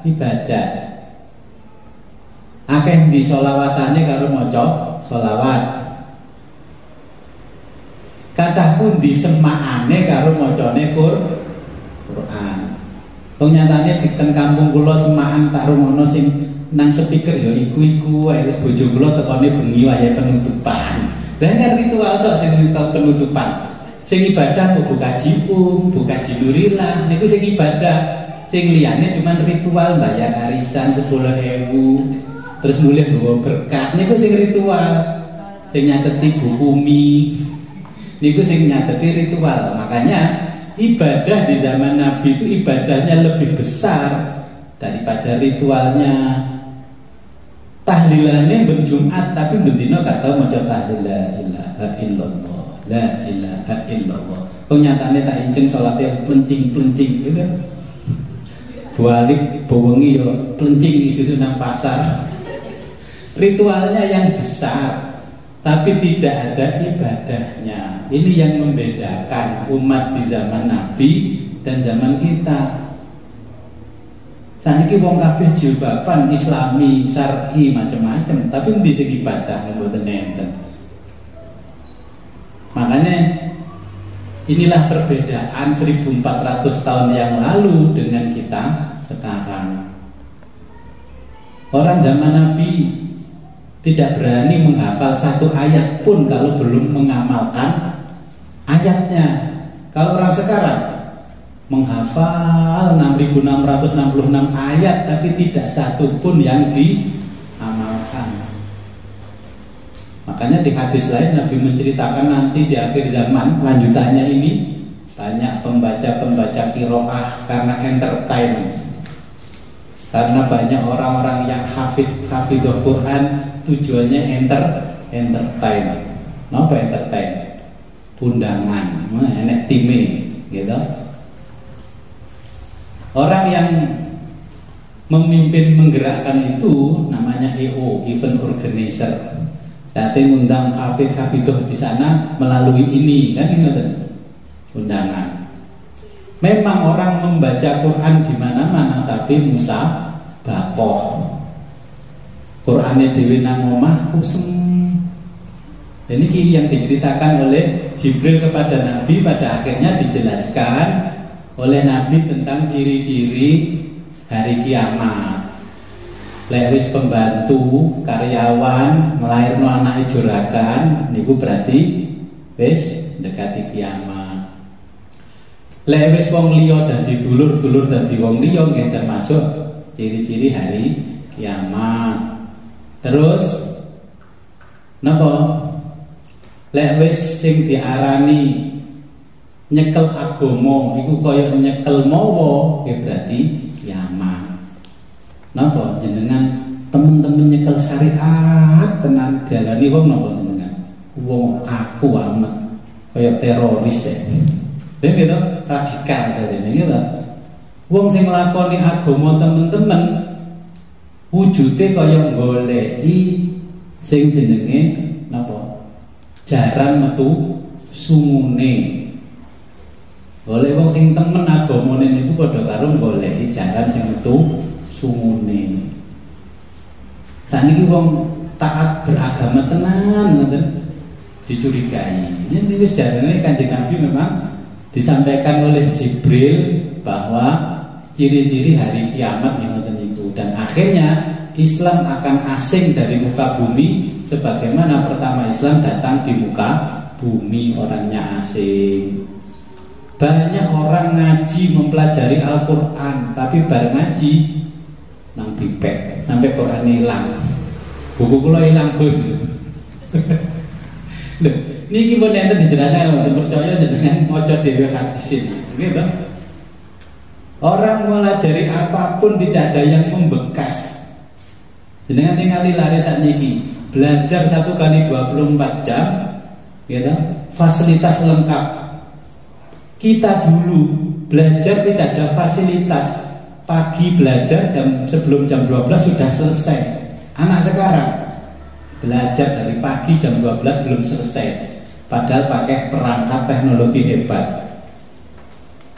ibadah. Akeh di sholawatane karo maca sholawat. Kathah pun di semakane karo macane Quran. Nyatane di teng kampung kula semakan tak rumono sing nang speaker ya iku ae wis bojo kula tekone bengi wae penutupan. Dan kan ritual tok sing ritual penutupan. Sing ibadah kok buka jipum, buka jinurillah, niku sing ibadah. Sing liyane cuman ritual bayar arisan 10.000, terus mulih nggawa berkat. Niku sing ritual. Sing nyateti bukumi. Niku sing nyateti ritual. Makanya ibadah di zaman Nabi itu ibadahnya lebih besar daripada ritualnya. Tahlilannya berjumat tapi bendino gak tau maca tahlil la ilaha illallah, la ilaha illallah. Nyatane tak inceng salatnya plencing-plencing gitu. Balik bawengi yo plencing isusu nang pasar. Ritualnya yang besar tapi tidak ada ibadahnya. Ini yang membedakan umat di zaman Nabi dan zaman kita. Saniki wong kabeh jilbaban Islami, syar'i macam-macam, tapi endi sing ibadah mboten enten. Makanya inilah perbedaan 1400 tahun yang lalu dengan kita sekarang. Orang zaman Nabi tidak berani menghafal satu ayat pun kalau belum mengamalkan ayatnya. Kalau orang sekarang menghafal 6.666 ayat tapi tidak satu pun yang diamalkan. Makanya di hadis lain Nabi menceritakan nanti di akhir zaman lanjutannya ini banyak pembaca-pembaca qiraah karena entertain. Karena banyak orang-orang yang hafidhul Quran tujuannya entertain. Napa entertain? undangan, enek time, gitu. Orang yang memimpin menggerakkan itu namanya EO, event organizer. Nanti undang hafidh-hafidhoh di sana melalui ini, kan ingat undangan. Memang orang membaca Quran di mana-mana, tapi musabaqah. Qur'ane dhewe nang omah kusem. Dan ini yang diceritakan oleh Jibril kepada Nabi, pada akhirnya dijelaskan oleh Nabi tentang ciri-ciri hari kiamat. Lewis pembantu, karyawan, ngelairno anake juragan, niku berarti wis dekati kiamat. Lewis wong liya dadi dulur-dulur dadi wong liya nggih termasuk ciri-ciri hari kiamat. Terus napa? Lewis sing diarani nyekel agama iku kaya nyekel mawa, berarti kiamat. Napa jenengan temen-temen nyekel syariat tenan dalani wong napa jenengan? Wong kaku amat, kaya teroris ya. Lha gitu, radikal sadene gitu. Wong sing nglakoni agama temen-temen wujude kaya goleki sing jenenge napa? Jaran metu sungune. Golek wong sing temen agamane niku padha karo goleki jaran sing metu sungune. Saniki wong taat beragama tenan ngoten dicurigai. Ini wis jarane Kanjeng Nabi memang disampaikan oleh Jibril bahwa ciri-ciri hari kiamat ngoten niku, dan akhirnya Islam akan asing dari muka bumi sebagaimana pertama Islam datang di muka bumi, orangnya asing. Banyak orang ngaji mempelajari Al-Quran, tapi bareng ngaji nang bipek sampai Quran hilang. Buku kula hilang Gus. Lho, niki pun enten dijelaskan, percaya dengan maca dhewe hadisin. Gitu. Orang melajari apapun tidak ada yang membekas. Jenengan ningali lari sakniki, belajar 1 kali 24 jam, gitu, fasilitas lengkap. Kita dulu belajar tidak ada fasilitas. Pagi belajar sebelum jam 12 sudah selesai. Anak sekarang belajar dari pagi jam 12 belum selesai, padahal pakai perangkat teknologi hebat.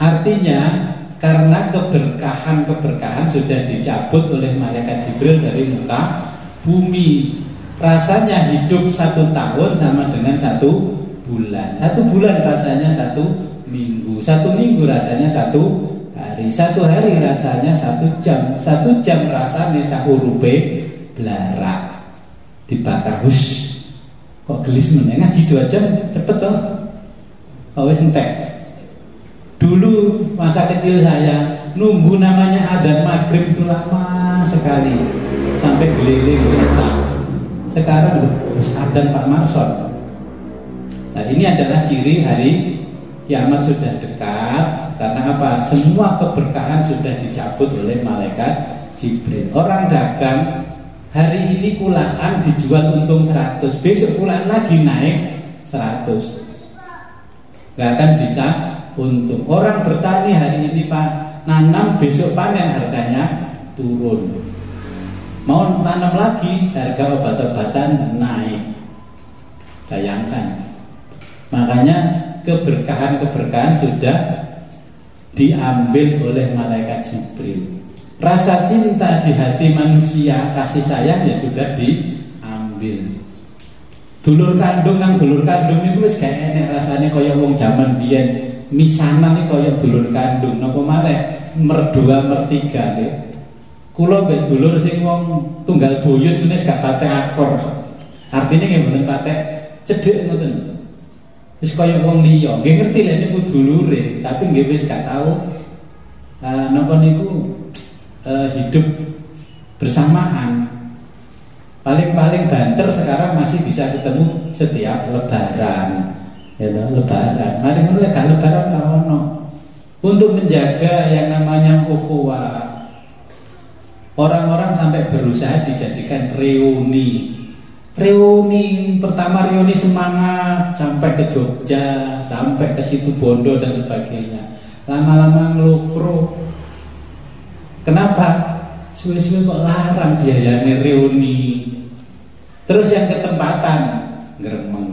Artinya karena keberkahan sudah dicabut oleh malaikat Jibril dari muka bumi. Rasanya hidup 1 tahun sama dengan 1 bulan. 1 bulan rasanya 1 minggu. 1 minggu rasanya 1 hari. 1 hari rasanya 1 jam. 1 jam rasanya sahurupe belarak dibakar. Hus, kok gelis men, ngaji 2 jam cepet toh. Kok wis entek. Dulu masa kecil saya nunggu namanya adzan maghrib itu lama sekali sampai keliling kota. Sekarang harus adzan Pak Marson. Nah, ini adalah ciri hari kiamat sudah dekat. Karena apa? Semua keberkahan sudah dicabut oleh malaikat Jibril. Orang dagang hari ini kulaan dijual untung 100, besok kulaan lagi naik 100. Gak akan bisa untung. Orang bertani hari ini Pak nanam, besok panen harganya turun. Mau tanam lagi harga obat-obatan naik. Bayangkan. Makanya keberkahan sudah diambil oleh malaikat Jibril. Rasa cinta di hati manusia, kasih sayang ya sudah diambil. Dulur kandung nang dulur kandung itu wis gak enek rasane kaya wong jaman biyen. Misanan iki kaya dulur kandung, napa malih merdua mertiga nggih. Kula mbek dulur sing wong tunggal buyut wis gak patek akor. Artine nggih mboten patek cedhek ngoten. Wis kaya wong liya, nggih ngerti lek niku dulure, tapi nggih wis gak tau napa niku hidup bersamaan. Paling-paling banter sekarang masih bisa ketemu setiap lebaran. Ya, lebaran. Mari mulai gak lebaran gak ono. Untuk menjaga yang namanya ukhuwah, orang-orang sampai berusaha dijadikan reuni. Reuni pertama, reuni semangat sampai ke Jogja, sampai ke situ Bondo dan sebagainya. Lama-lama ngelukro. Kenapa? Suwe-suwe kok larang biayanya reuni. Terus yang ketempatan ngeremeng.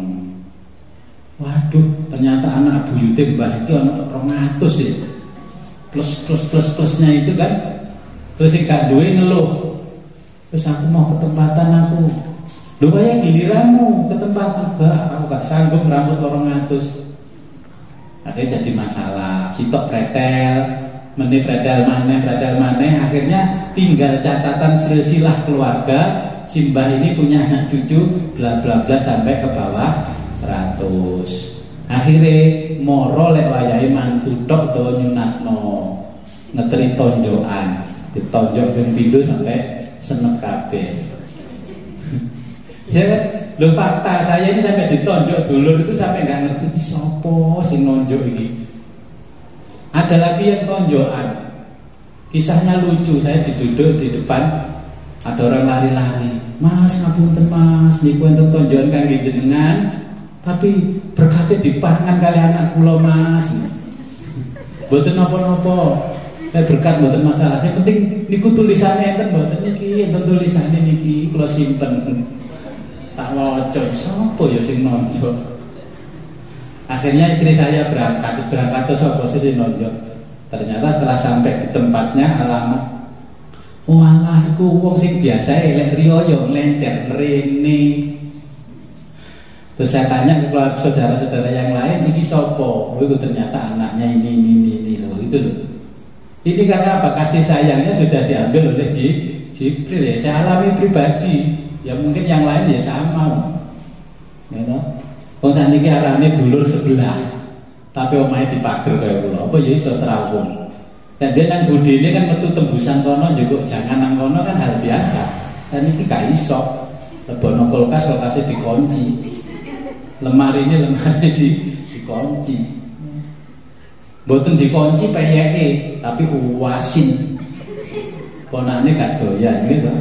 Waduh, ternyata anak buyute mbah iki ana 200 ya. Plusnya itu kan. Terus si Kak Dwi ngeluh. Terus aku mau ketempatan aku. Lho kaya giliranmu ketempatan aku gak sanggup rambut 200. Akhirnya jadi masalah. Sitok pretel, meni pretel maneh, akhirnya tinggal catatan silsilah keluarga. Simbah ini punya anak cucu bla bla bla sampai ke bawah 100. Akhirnya moro lek wayahe mantu tok to nyunatno ngeteri tonjokan, ditonjok ping pindho sampai seneng kabeh. Ya kan? Lho fakta saya ini sampai ditonjok dulur itu sampai nggak ngerti di sopo sing nonjok ini. Ada lagi yang tonjokan. Kisahnya lucu, saya duduk di depan, ada orang lari-lari. Mas, ngapunten Mas, niku enten tonjokan kangge jenengan, tapi berkatnya dipangan kali anak kula Mas. Mboten napa-napa. Berkat mboten masalah. Yang penting niku tulisannya enten mboten niki, enten tulisannya niki kula simpen. Tak waca sapa ya sing nonjok. Akhirnya istri saya berangkat terus sapa sing nonjok. Ternyata setelah sampai di tempatnya alamat, walah iku wong sing biasa lek riyo yo nglencer rene. Terus saya tanya ke saudara-saudara yang lain, ini sapa? Oh itu ternyata anaknya ini loh, itu loh. Ini karena apa? Kasih sayangnya sudah diambil oleh Jibril ya. Saya alami pribadi. Ya mungkin yang lain ya sama. Ya no. Wong saniki arane dulur sebelah. Tapi omahe dipager kaya kula. Apa ya iso serawung. Dan dia nang budine kan metu tembusan kono juga jangan nang kono kan hal biasa. Dan iki gak iso. Lebono kulkasnya dikunci. Lemari dikunci. Mboten dikunci peyeke, tapi uwasin. Ponane gak doyan gitu.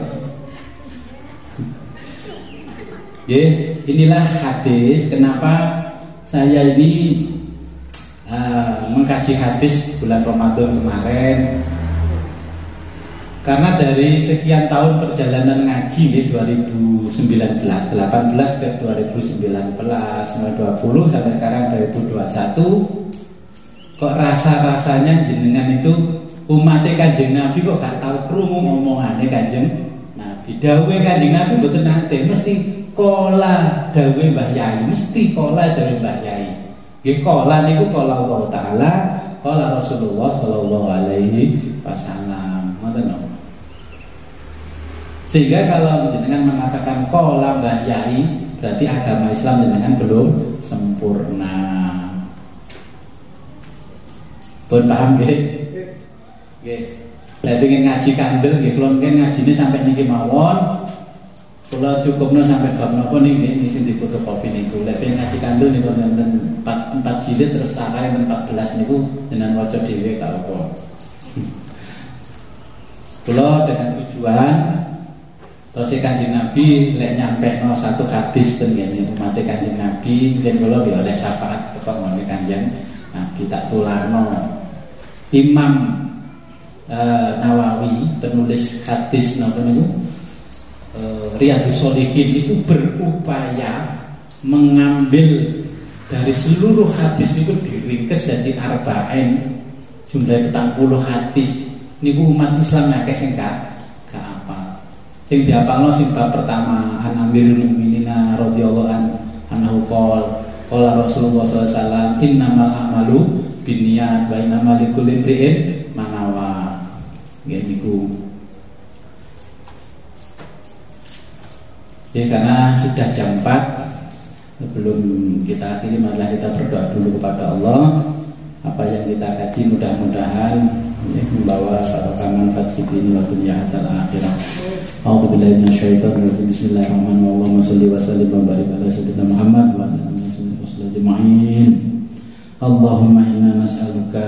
Ya, inilah hadis. Kenapa saya ini mengkaji hadis bulan Ramadan kemarin? Karena dari sekian tahun perjalanan ngaji ya, 2019, 18 ke 2019, 2020 sampai sekarang 2021, kok rasa-rasanya jenengan itu umatnya Kanjeng Nabi kok gak tahu krungu ngomongannya Kanjeng Nabi. Dawuhe Kanjeng Nabi mboten nate, mesti kola dawuhe Mbah Yai, mesti kola dawuhe Mbah Yai. Nggih kola niku kola Allah Taala, kola Rasulullah sallallahu alaihi wasallam. Ngoten lho. Sehingga kalau jenengan mengatakan kola Mbah Yai, berarti agama Islam jenengan belum sempurna. Pun paham nggih? Nggih. Lek pengen ngaji kandel nggih, kula nggih ngajine sampai niki mawon. Kula cukupno sampai bab napa niki sing difotokopi niku. Lek pengen ngaji kandel niku wonten 4 jilid terus sarai 14 niku jenengan waca dhewe gak apa. Kula dengan tujuan terus Kanjeng Nabi lek nyampe no satu hadis ten ngene umat Kanjeng Nabi yen kula nggih oleh syafaat teko ngene Kanjeng Nabi tak tularno. Imam Nawawi penulis hadis napa niku Riyadhus Shalihin itu berupaya mengambil dari seluruh hadis itu diringkes jadi arba'in jumlah 40 hadis niku umat Islam akeh sing gak apal. Sing diapalno sing bab pertama An Amirul Mukminin radhiyallahu anhu qala Rasulullah sallallahu alaihi wasallam innamal a'malu binniyat wa innamal likulli imri'in ma nawa. Nggih niku. Ya karena sudah jam 4, sebelum kita akhiri marilah kita berdoa dulu kepada Allah. Apa yang kita kaji mudah-mudahan ya, membawa barokah manfaat di dunia wa dunya hatta akhirah. A'udzubillahi minasyaitonir rajim. Bismillahirrahmanirrahim. Allahumma shalli wa sallim wa barik ala sayyidina Muhammad wa ala alihi ajma'in. Allahumma inna nas'aluka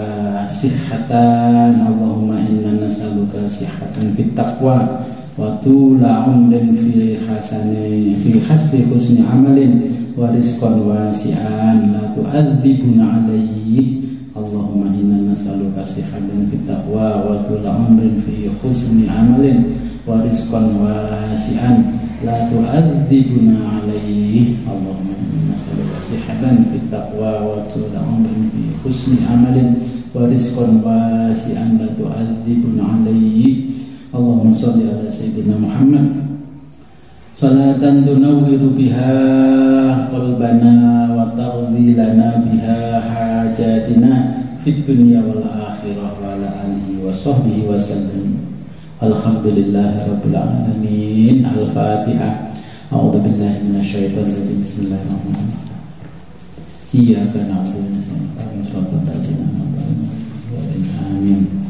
sihhatan, Allahumma inna nas'aluka sihhatan fit taqwa wa tula umrin fi hasbi husni amalin wa rizqan wasi'an la tu'adzibuna alaihi. Allahumma inna nas'aluka sihhatan fit taqwa wa tula umrin fi husni amalin wa rizqan wasi'an la tu'adzibuna alaihi. Allahumma inna nas'aluka sihhatan fit taqwa wa tula umrin fi husni amalin wa rizqan wasi'an la tu'adzibuna alaihi. Allahumma sholli ala sayyidina Muhammad salatan tunawwiru biha qalbana wa taqdi lana biha hajatina fid dunya wal akhirah wa ala alihi wa sahbihi wa sallam. Alhamdulillahi rabbil alamin. Al-Fatihah. A'udzu billahi minasyaitonir rajim. Bismillahirrahmanirrahim. Iyyaka na'budu wa iyyaka nasta'in. Amin.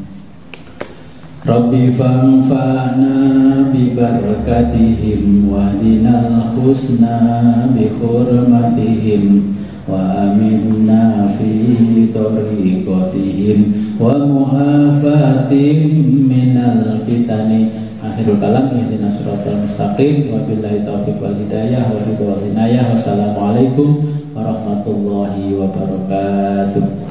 Rabbi fanfa'na bi barakatihim wa dinal husna bi hurmatihim wa aminna fi tariqatihim wa mu'afatihim minal fitani. Akhirul kalam, ihdinas siratal mustaqim, wa billahi taufiq wal hidayah wa ridha wal inayah. Wassalamualaikum warahmatullahi wabarakatuh.